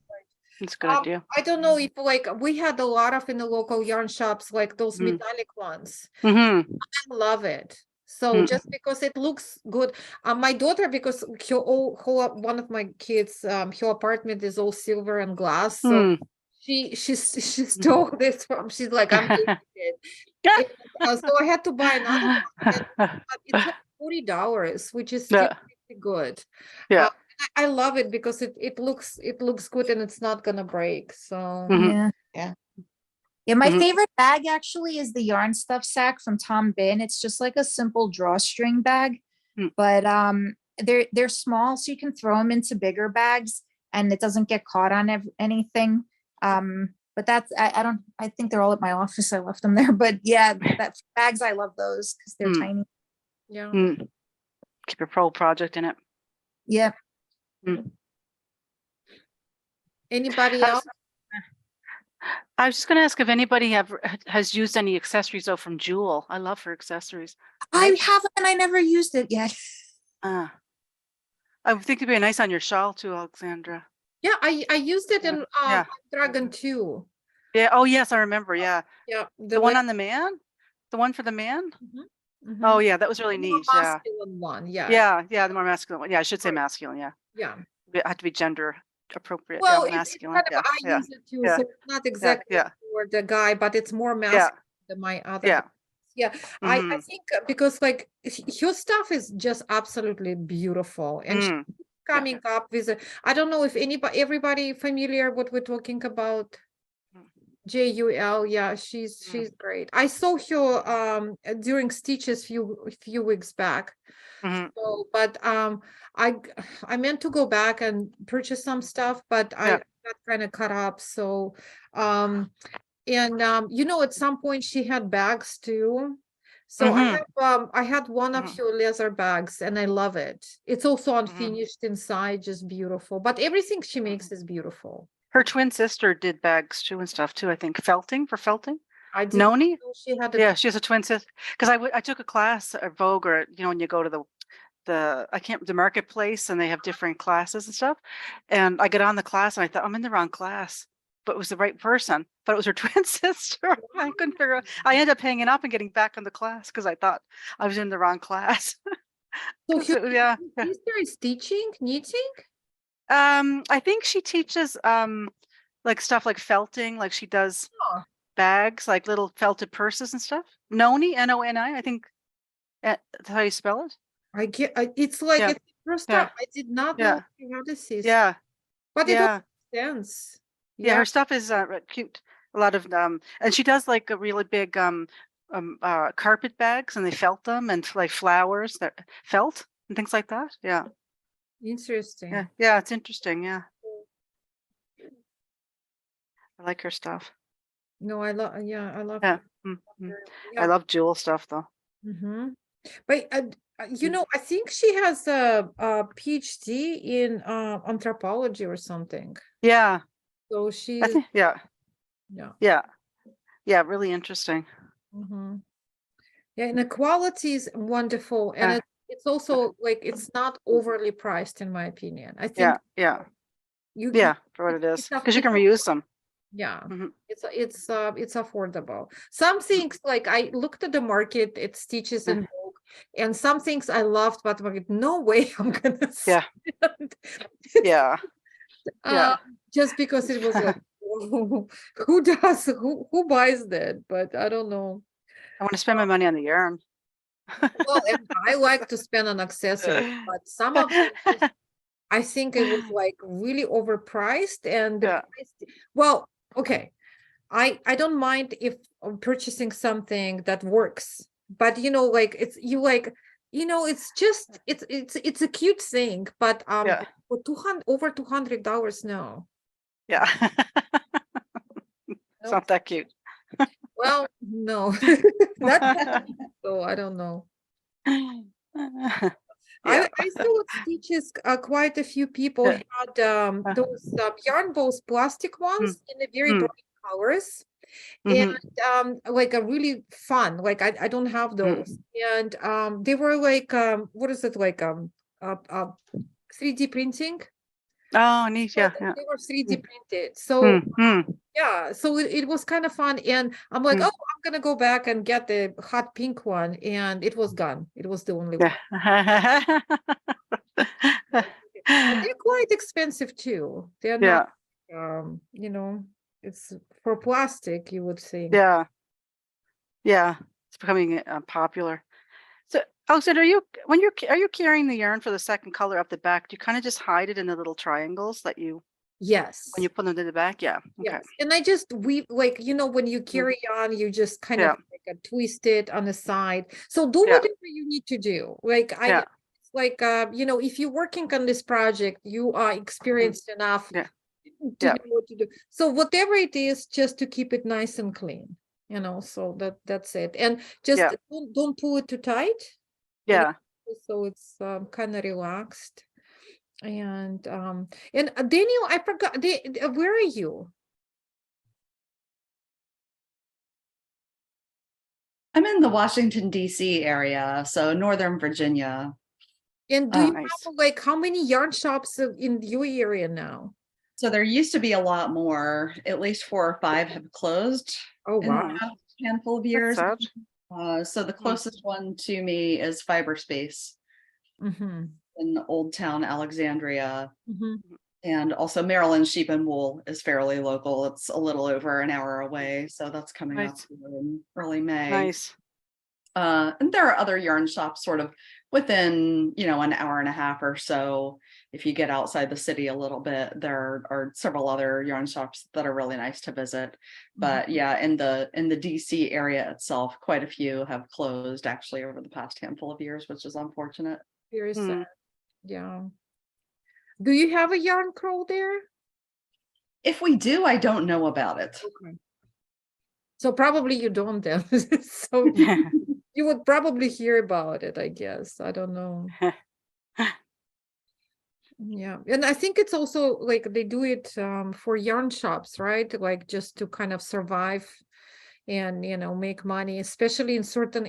That's a good idea. I don't know if like we had a lot of in the local yarn shops, like those metallic ones. I love it. So just because it looks good, my daughter, because one of my kids, her apartment is all silver and glass, so she stole this from. She's like, I'm taking it. So I had to buy another one. It's like $40, which is still pretty good. Yeah. I love it because it looks good and it's not gonna break. So Yeah, my favorite bag actually is the yarn stuff sack from Tom Bin. It's just like a simple drawstring bag, but they're small, so you can throw them into bigger bags and it doesn't get caught on anything. But that's I think they're all at my office. I left them there, but yeah, that bags, I love those because they're tiny. Yeah. Keep your pro project in it. Yeah. Anybody else? I was just going to ask if anybody has used any accessories though from Jewel. I love her accessories. I haven't. I never used it yet. I think it'd be nice on your shawl too, Alexandra. Yeah, I used it in Dragon 2. Yeah. Oh yes, I remember. Yeah. Yeah. The one on the man. The one for the man. Oh yeah, that was really neat. Yeah. Masculine one. Yeah. Yeah. The more masculine one. Yeah, I should say masculine. Yeah. Yeah. It had to be gender appropriate. Well, masculine. it's kind of, I use it too, so it's not exactly for the guy, but it's more masculine than my other. Yeah. I think because like her stuff is just absolutely beautiful, and she's coming up with I don't know if everybody familiar what we're talking about. JUL, yeah, she's great. I saw her during Stitches few weeks back. So, but I meant to go back and purchase some stuff, but I got kind of caught up. So and at some point she had bags too. So I had one of her leather bags and I love it. It's also unfinished inside, just beautiful. But everything she makes is beautiful. Her twin sister did bags too and stuff too. I think felting. I didn't Noni? know she had she has a twin sister. Because I took a class at Vogue, or when you go to the marketplace and they have different classes and stuff. And I got on the class and I thought I'm in the wrong class, but it was the right person. But it was her twin sister. I couldn't figure out. I ended up hanging up and getting back in the class because I thought I was in the wrong class. So her sister is teaching knitting? I think she teaches like stuff like felting, like she does bags, like little felted purses and stuff. Noni, Noni, I think that's how you spell it. It's like it's the first time I did not know how this is. Yeah. But it makes sense. Yeah, her stuff is cute. A lot of and she does like a really big carpet bags, and they felt them, and like flowers that felt and things like that. Yeah. Interesting. Yeah, it's interesting. Yeah. I like her stuff. No, I love. Yeah, I love. Yeah. I love Jewel stuff though. Mm-hmm. But you know, I think she has a PhD in anthropology or something. Yeah, So I she's think, yeah, yeah. really interesting. Mm-hmm. Yeah, and the quality is wonderful, and it's also like it's not overly priced, in my opinion. I think Yeah, you for what it is, it's because you can reuse them. yeah, Mhm. it's affordable. Some things like I looked at the market, it stitches in bulk, and some things I loved, but I'm like, no way I'm gonna Yeah. spend. Yeah, yeah. Just because it was like who buys that? But I don't know. I want to spend my money on the yarn. Well, and I like to spend on accessories, but some of them just, I think it was like really overpriced, and the Yeah. price, well, okay. I don't mind if I'm purchasing something that works, but you know, like it's you like, you know, it's just it's a cute thing, but Yeah. for over $200, no. Yeah. It's Nope. not that cute. Well, no, not that, so I don't know. Yeah. I saw at Stitches quite a few people Yeah. had those yarn balls, plastic ones in the very Mm. bright colors, Mhm. and like a really fun. Like I don't have those, and they were like what is it like 3D printing. Oh, neat. So Yeah. Yeah. they were 3D printed. So Mm. yeah, so it was kind of fun, and I'm like, Mm. oh, I'm gonna go back and get the hot pink one, and it was gone. It was the only one. Yeah. But they're quite expensive too. They're Yeah. not, you know, it's for plastic, you would think. Yeah. Yeah. It's becoming popular. So, Alexander, are you carrying the yarn for the second color up the back? Do you kind of just hide it in the little triangles that you Yes. when you put them to the back? Yeah. Okay. Yes. And I just weave, like, you know, when you carry on, you just kind Yeah. of like twist it on the side. So do Yeah. whatever you need to do. Like Yeah. it's like you know, if you're working on this project, you are experienced enough Yeah. to Yeah. know what to do. So whatever it is, just to keep it nice and clean, you know, so that's it. And just Yeah. don't pull it too tight. you know, Yeah. So it's kind of relaxed. And Daniel, I forgot, where are you? I'm in the Washington, D.C. area, so Northern Virginia. And do Oh, you nice. have like how many yarn shops in your area now? So there used to be a lot more, at least 4 or 5 have closed Oh in the wow. past handful of That's years. sad. So the closest one to me is Fiber Space Mm-hmm. in Old Town Alexandria. Mm-hmm. And also Maryland Sheep and Wool is fairly local. It's a little over an hour away. So that's coming up Nice. in early May. Nice. And there are other yarn shops sort of within, an hour and a half or so. If you get outside the city a little bit, there are several other yarn shops that are really nice to visit. But yeah, in the DC area itself, quite a few have closed actually over the past handful of years, which is unfortunate. Very sad. Yeah. Do you have a yarn crow there? If we do, I don't know about it. Okay. So probably you don't then. So you would probably hear about it, I guess. I don't know. Yeah. And I think it's also like they do it for yarn shops, right? Like just to kind of survive and make money, especially in certain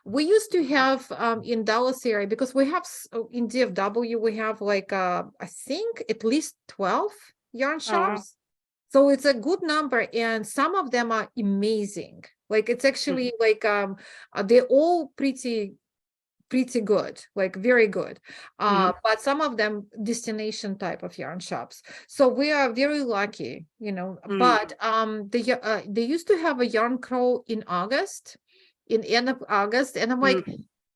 we used to have in Dallas area, because we have in DFW we have like I think at least 12 yarn shops. So it's a good number, and some of them are amazing. Like it's actually like they're all pretty good, like very good. But some of them destination type of yarn shops. So we are very lucky, but they used to have a yarn crow in end of August, and I'm like,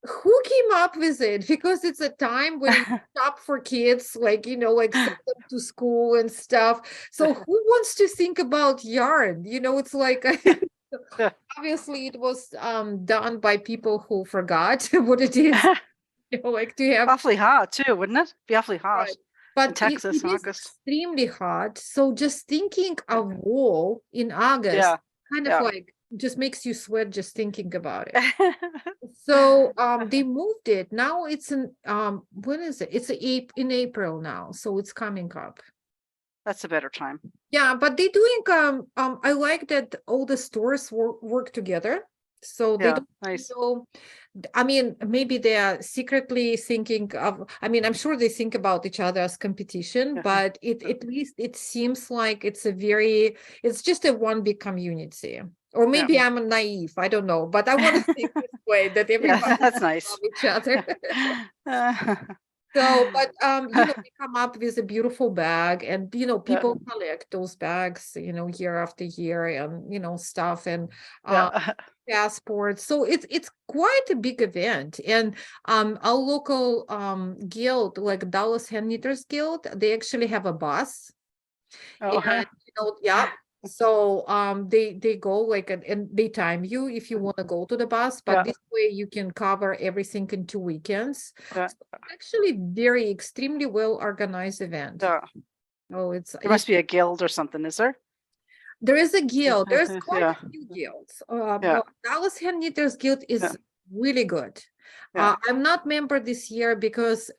who came up with it? Because it's a time when we shop for kids, like like send them to school and stuff. So who wants to think about yarn? It's like obviously it was done by people who forgot what it is. Like to have awfully hot too, wouldn't it? Be awfully hot. Right. But in Texas it in is August. extremely hot. So just thinking of wool in August, kind of like just makes you sweat just thinking about it. So they moved it. Now it's in when is it? It's in April now, so it's coming up. That's a better time. Yeah, but they're doing I like that all the stores work together. So they Yeah, don't nice. feel, I mean, maybe they are secretly thinking of, I mean, I'm sure they think about each other as competition, Yeah. but at least it seems like it's just a one big community. Or maybe I'm naive, I don't know, but I want to think this way, that everybody Yeah, that's nice. love each other. So, but you know, they come up with a beautiful bag, and you know, people collect those bags, you know, year after year, and you know, stuff, and passports. So it's quite a big event. And our local guild, like Dallas Hand Knitters Guild, they actually have a bus. Oh, And you know, yeah. So they go like and they time you if you want to go to the bus, but this way you can cover everything in 2 weekends. Yeah. So it's actually very extremely well organized event. Yeah. Oh, There must be a guild or something, is there? There is a guild. There's quite Yeah. a few guilds. But Dallas Hand Knitters Guild is really good. Yeah. I'm not member this year because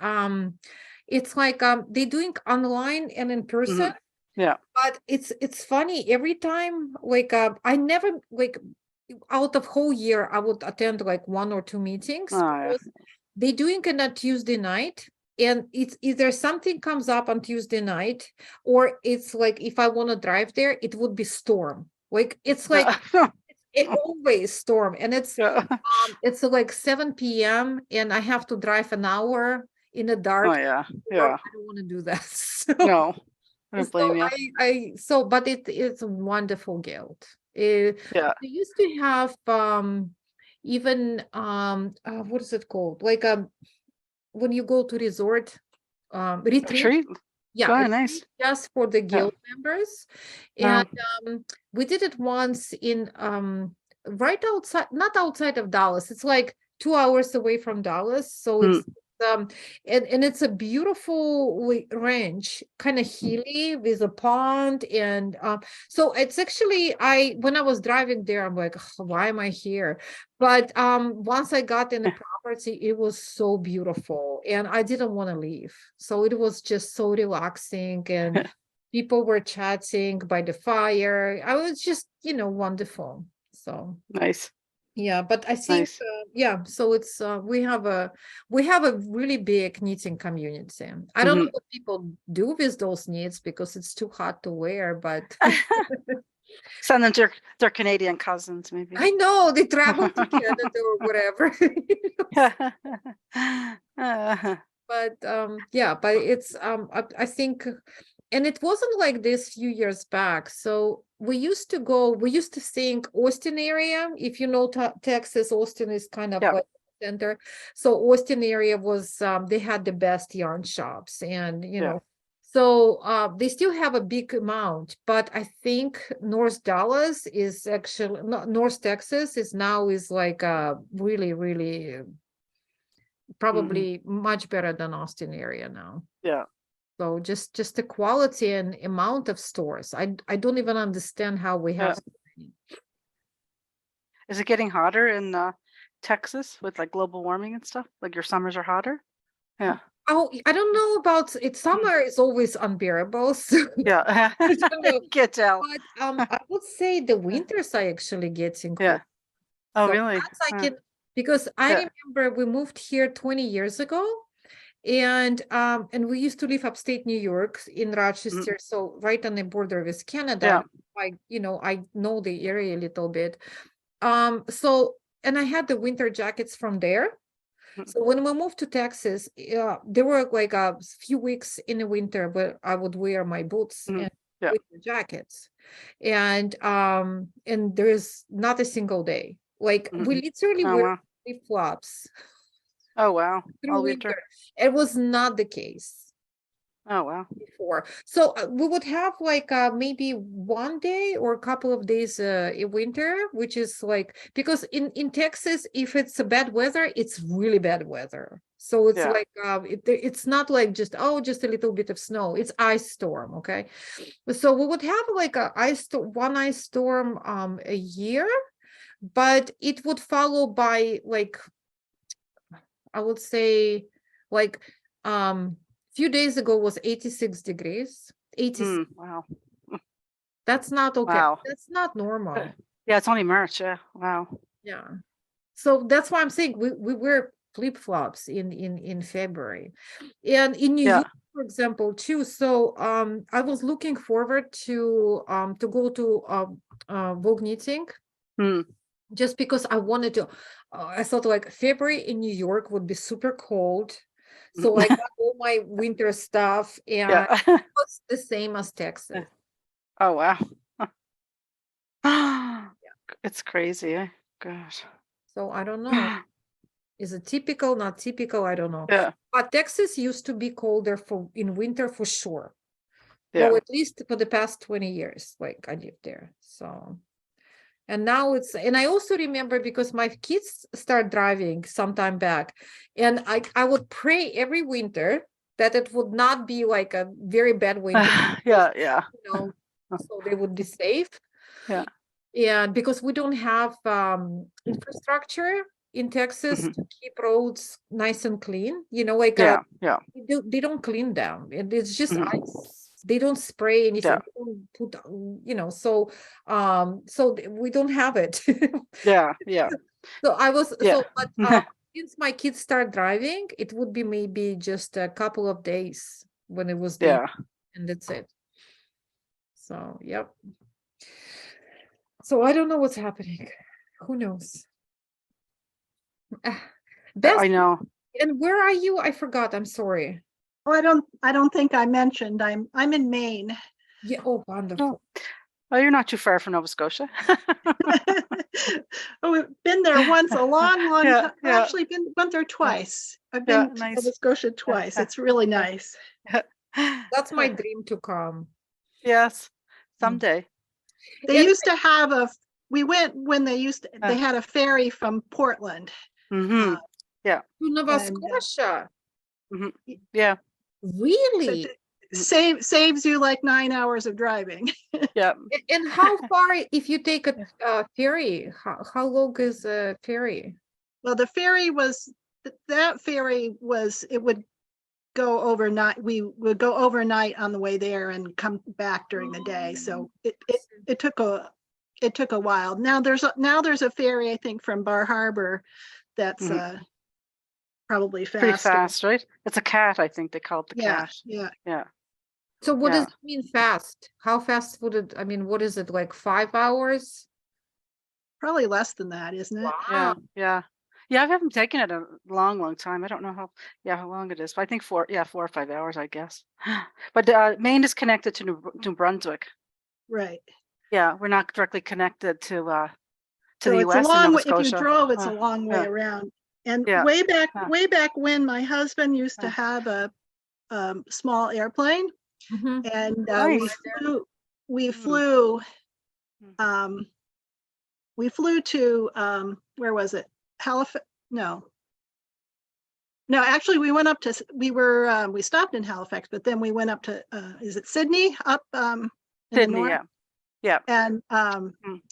it's like they're doing online and in person. Yeah. But it's funny every time, like I never, like out of whole year I would attend like 1 or 2 meetings, because they doing it on Tuesday night, and it's either something comes up on Tuesday night, or it's like if I want to drive there, it would be storm. Like it's like it always storm, and it's like 7 p.m. and I have to drive an hour in the dark. Oh yeah, I don't want to do that. So, no, I don't blame you. But it's a wonderful guild. They used to have even what is it called? Like when you go to resort retreat. Yeah, nice. Just for the guild members. And we did it once in right outside, not outside of Dallas. It's like 2 hours away from Dallas. So it's and it's a beautiful range, kind of hilly with a pond, and so it's actually, when I was driving there, I'm like, why am I here? But once I got in the property, it was so beautiful, and I didn't want to leave. So it was just so relaxing, and people were chatting by the fire. I was just, wonderful. So nice. Yeah, but I think so it's we have a really big knitting community. I don't know what people do with those knits because it's too hot to wear, but send them to their Canadian cousins, maybe. I know they travel to Canada or whatever. But but it's I think, and it wasn't like this few years back. So we used to think Austin area, if you know Texas, Austin is kind of like center. So Austin area was they had the best yarn shops, and so they still have a big amount, but I think North Dallas is actually North Texas is like really, really probably much better than Austin area now. Yeah. So just the quality and amount of stores. I don't even understand how we have so many. Is it getting hotter in Texas with like global warming and stuff? Like your summers are hotter? Yeah. Oh, I don't know about it. Summer is always unbearable. So yeah. I can't tell. But I would say the winters are actually getting cool. Yeah. Oh, so really? Because I remember we moved here 20 years ago. And we used to live upstate New York in Rochester, so right on the border with Canada. I know the area a little bit. So, and I had the winter jackets from there. So when we moved to Texas, there were like a few weeks in the winter where I would wear my boots and winter jackets, and there is not a single day. Like we literally wear flip-flops. Oh, wow. All winter. It was not the case. Oh, wow. Before. So we would have like maybe one day or a couple of days in winter, which is like, because in Texas, if it's a bad weather, it's really bad weather. So it's like, it's not like just a little bit of snow. It's ice storm, okay? So we would have like one ice storm a year. but it would follow by like, I would say like, few days ago was 86 degrees. 86. Wow. That's not okay. Wow. That's not normal. Yeah, it's only March. Yeah. Wow. Yeah. So that's why I'm saying we wear flip-flops in February. And in New Yeah. York, for example, too. So I was looking forward to go to Vogue knitting. Just because I wanted to, I thought like February in New York would be super cold. So I got all my winter stuff, and Yeah. it was the same as Texas. Oh, wow. It's crazy. Eh? Gosh. So I don't know. Is it typical, not typical? I don't know. Yeah. But Texas used to be colder in winter for sure. Yeah. Well, at least for the past 20 years, like I lived there. So, and now and I also remember because my kids start driving sometime back, and I would pray every winter that it would not be like a very bad winter. Yeah. Yeah. You know, so they would be safe. Yeah. And because we don't have infrastructure in Texas to keep roads nice and clean, you know, like Yeah. Yeah. they don't clean them. It's just ice. They don't spray anything. Yeah. They don't put, you know, so we don't have it. Yeah. Yeah. So I was Yeah. but since my kids start driving, it would be maybe just a couple of days when it was Yeah. and that's it. So yep. So I don't know what's happening. Who knows? Beth, I know. and where are you? I forgot. I'm sorry. Oh, I don't think I mentioned, I'm in Maine. Yeah. Oh, wonderful. Oh, you're not too far from Nova Scotia. Oh, we've been there once, a long Yeah, time. yeah. Actually went there twice. I've Yeah, been to nice. Nova Scotia twice. It's really nice. That's my dream to come. Yes, someday. They And- used to have we went when they had a ferry from Portland. Mm-hmm. To Nova And, Scotia. Yeah, Really? Saves you like 9 hours of driving. yeah. And how far if you take a ferry? How long is a ferry? Well, the ferry was it would go overnight. We would go overnight on the way there and come back during the day. So it took a while. Now there's a ferry, I think, from Bar Harbor that's probably faster. Pretty fast, right? It's a cat, I think they call it the cat. Yeah. Yeah. So what does Yeah. it mean fast? How fast would it, I mean, what is it, like 5 hours? Probably less than that, isn't it? Yeah. Wow. Yeah. Yeah, I haven't taken it a long time. I don't know how long it is, but I think 4 or 5 hours, I guess. But Maine is connected to New Brunswick. Right. Yeah, we're not directly connected to So the it's a US and long Nova way, if you Scotia. drove, it's a long way yeah. around. And Yeah. way back when my husband used to have a small airplane, Mhm. and Nice. we flew to where was it? Halifax? No, actually we went up to we stopped in Halifax, but then we went up to is it Sydney, up in the Sydney, north? yeah. And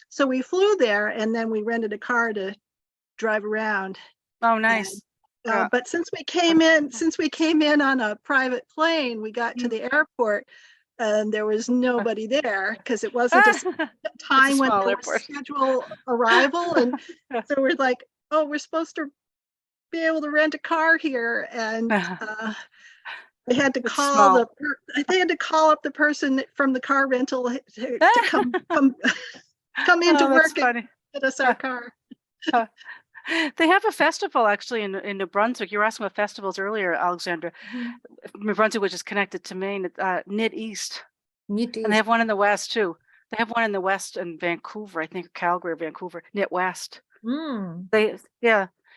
so we flew there, and then we rented a car to drive around. Oh, nice. Yeah. But since we came in on a private plane, we got to the airport and there was nobody there because it wasn't a time when small there airport. was schedule arrival. And so we're like, oh, we're supposed to be able to rent a car here. And they had to It's call small. they had to call up the person from the car rental to come into Oh, work that's funny. and get us our car. They have a festival actually in New Brunswick. You were asking about festivals earlier, Alexandra. New Brunswick, which is connected to Maine, Knit East. And they have one in the West too. They have one in the West in Vancouver, I think Calgary or Vancouver, Knit West. Mm. So Knit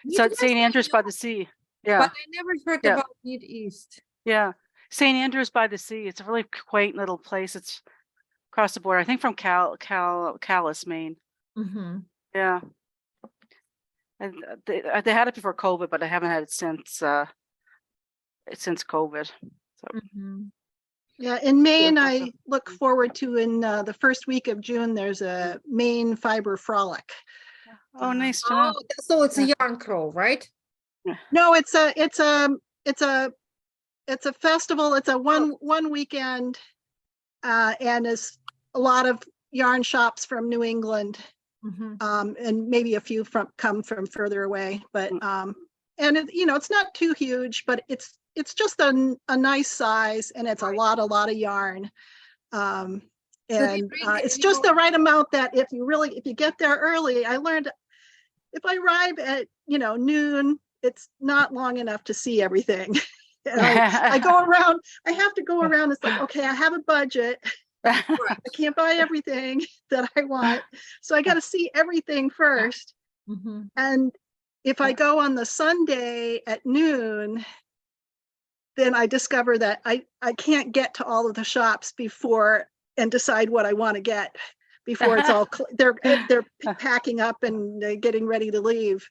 it's St. West, Andrews by the Sea. Yeah. But I never heard Yeah. about Knit East. Yeah. St. Andrews by the Sea. It's a really quaint little place. It's across the border, I think from Calais, Maine. Mm-hmm. Yeah. And they had it before COVID, but I haven't had it since COVID. So Mm-hmm. Yeah, in Maine, Yeah. I look forward to in the first week of June, there's a Maine Fiber Frolic. Oh, nice to know. Oh, so it's a yarn crow, right? No, it's a festival. It's a one weekend, and is a lot of yarn shops from New England, and maybe a few come from further away. But and it's not too huge, but it's just a nice size, and it's a lot of yarn. And it's just the right amount that if you get there early, I learned if I arrive at noon, it's not long enough to see everything. And I go around, I have to go around. It's like, okay, I have a budget. I can't buy everything that I want. So I got to see everything first. And if I go on the Sunday at noon, then I discover that I can't get to all of the shops before and decide what I want to get before it's all they're packing up and getting ready to leave.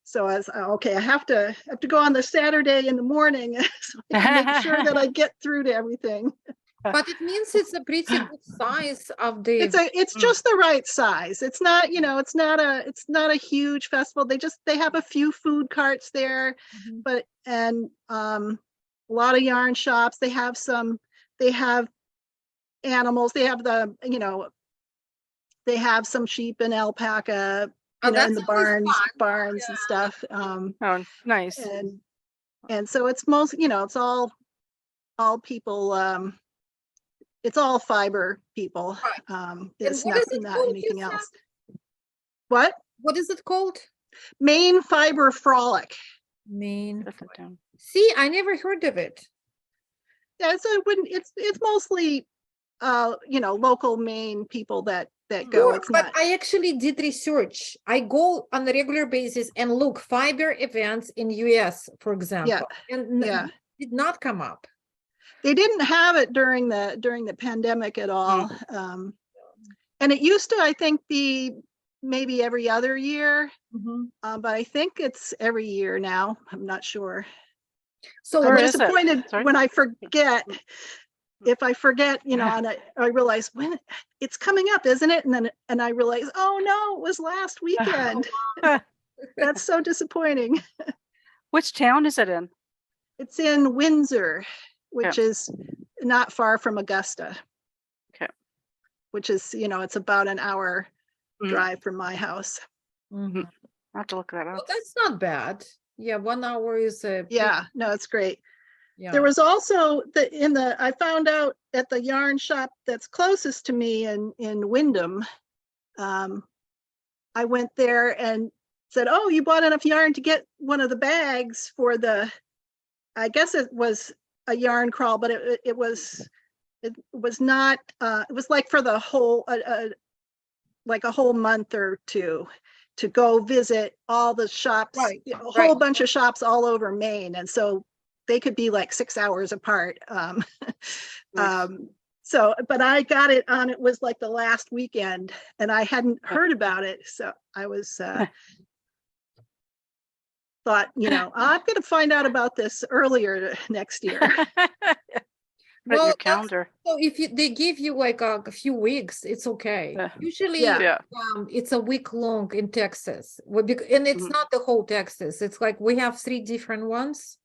So I was okay. I have to go on the Saturday in the morning so I can make sure that I get through to everything. But it means it's a pretty good size of the. It's just the right size. It's not it's not a huge festival. They have a few food carts there, but and a lot of yarn shops. They have animals. They have they have some sheep and alpaca. In the barns and stuff. Oh, nice. And so it's most, it's all people. It's all fiber people. It's not anything else. What is it called? Maine Fiber Frolic. Maine. See, I never heard of it. Yeah, so it's mostly local Maine people that go. Sure, but I actually did research. I go on a regular basis and look fiber events in US, for example, and did not come up. They didn't have it during the pandemic at all. And it used to, I think, be maybe every other year, but I think it's every year now. I'm not sure. So I'm disappointed when I forget. If I forget, and I realize when it's coming up, isn't it? And I realize, oh no, it was last weekend. That's so disappointing. Which town is it in? It's in Windsor, which is not far from Augusta. Okay. Which is, it's about an hour drive from my house. I'll have to look that up. Well, that's not bad. Yeah, 1 hour is no, it's great. Yeah. There was also I found out at the yarn shop that's closest to me in Wyndham. I went there and said, "Oh, you bought enough yarn to get one of the bags for I guess it was a yarn crawl, but it was not. It was like for the whole like a whole month or two to go visit all the shops, a whole bunch of shops all over Maine, and so." They could be like 6 hours apart. So, but I got it on, it was like the last weekend and I hadn't heard about it. So I was, thought, I'm going to find out about this earlier next year. Well, your calendar. So if they give you like a few weeks, it's okay. Usually it's a week long in Texas. And it's not the whole Texas. It's like we have 3 different ones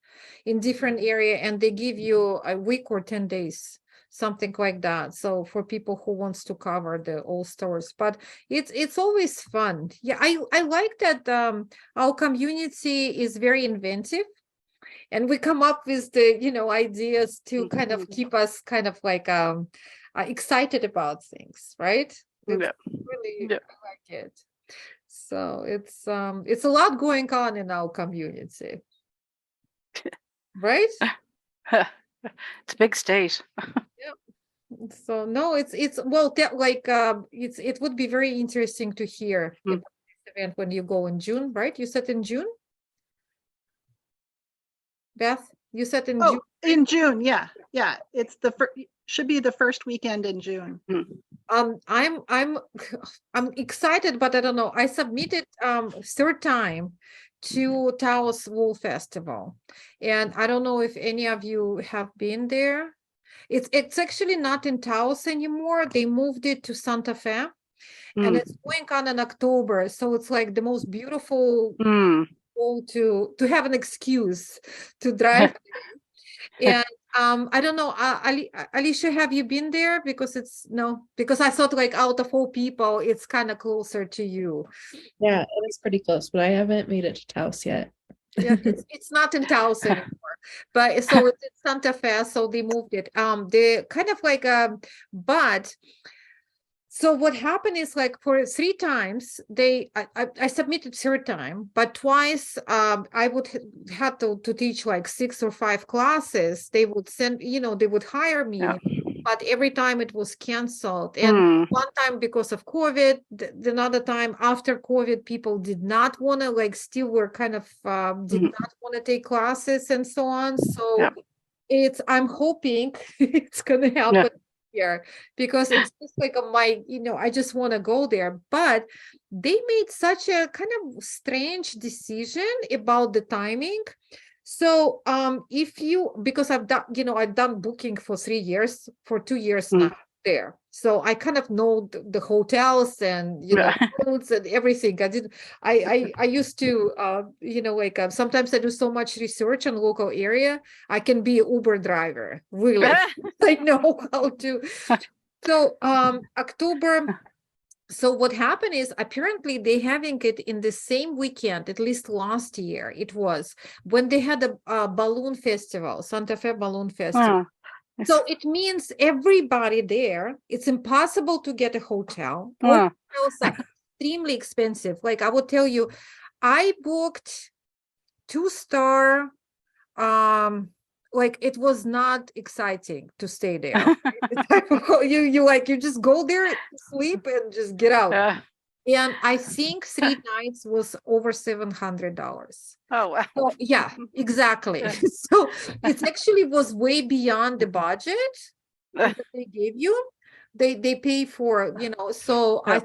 in different area and they give you a week or 10 days, something like that. So for people who wants to cover the all stores, but it's always fun. Yeah, I like that our community is very inventive and we come up with the ideas to kind of keep us kind of like excited about things, right? Really I like it. So it's a lot going on in our community. Right? It's a big state. So no, it's well like it would be very interesting to hear about this event when you go in June, right? You said in June? Beth, you said in June? In June, yeah. It's should be the first weekend in June. I'm excited, but I don't know. I submitted 3rd time to Taos Wool Festival, and I don't know if any of you have been there. It's actually not in Taos anymore. They moved it to Santa Fe, and it's going on in October. So it's like the most beautiful to have an excuse to drive. And I don't know, Alicia, have you been there? Because because I thought like out of all people, it's kind of closer to you. Yeah, it is pretty close, but I haven't made it to Taos yet. Yeah, it's not in Taos anymore, but so it's in Santa Fe, so they moved it. They kind of like but so what happened is like for 3 times I submitted third time, but twice I would had to teach like 6 or 5 classes. They would send, they would hire me, but every time it was canceled. And one time because of COVID, another time after COVID, people did not want to still were kind of did not want to take classes and so on. So I'm hoping it's gonna happen here, because it's just like I just want to go there. But they made such a kind of strange decision about the timing. So because I've done booking for 3 years, for 2 years now there. So I kind of know the hotels and roads and everything. I used to sometimes I do so much research on local area. I can be an Uber driver, really. I know how to. So October. So what happened is apparently they having it in the same weekend, at least last year it was, when they had a balloon festival, Santa Fe Balloon Festival. So it means everybody there, it's impossible to get a hotel. Hotels are extremely expensive. Like I will tell you, I booked 2-star, it was not exciting to stay there. You just go there, sleep, and just get out. And I think 3 nights was over $700. Oh wow! So, yeah, exactly. So it actually was way beyond the budget that they gave you. They pay for, So I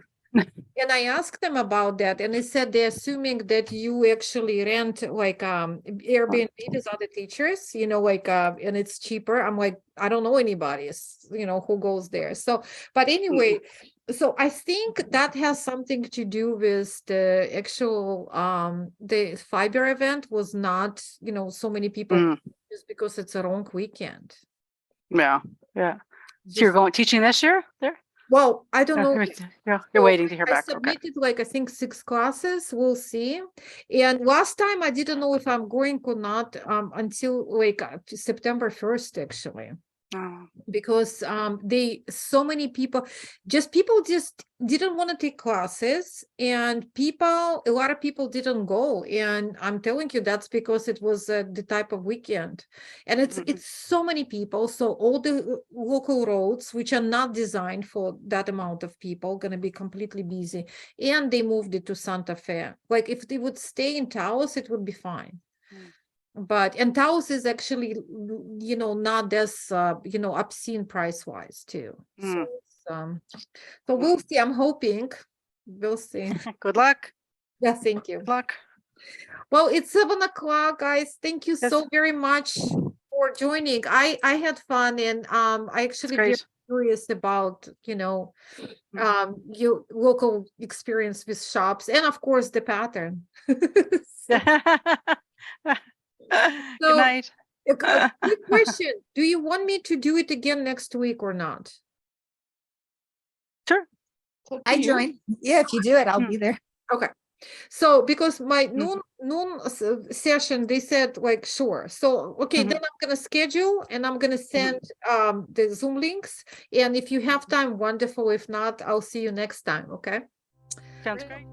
asked them about that, and they said they're assuming that you actually rent Airbnb to other teachers, and it's cheaper. I'm like, I don't know anybody, who goes there. So, but anyway, so I think that has something to do with the actual the fiber event was not, so many people just because it's a wrong weekend. Yeah. So you're teaching this year there? Well, I don't know. You're waiting to hear back. I submitted I think 6 classes. We'll see. And last time I didn't know if I'm going or not until September 1st, actually. Because so many people just didn't want to take classes, and a lot of people didn't go, and I'm telling you that's because it was the type of weekend, and it's so many people, so all the local roads which are not designed for that amount of people going to be completely busy, and they moved it to Santa Fe. Like if they would stay in Taos, it would be fine. And Taos is actually, not as, obscene price-wise too. So, we'll see. I'm hoping. We'll see. Good luck. Yeah, thank you. Good luck. Well, it's 7:00, guys. Thank you so very much for joining. I had fun, and I actually get curious about, your local experience with shops, and of course the pattern. Good night. A quick question. Do you want me to do it again next week or not? Sure. I join. Yeah, if you do it, I'll be there. Okay. So because my noon session, they said sure. So okay, then I'm gonna schedule, and I'm gonna send the Zoom links. And if you have time, wonderful. If not, I'll see you next time. Okay. Sounds great.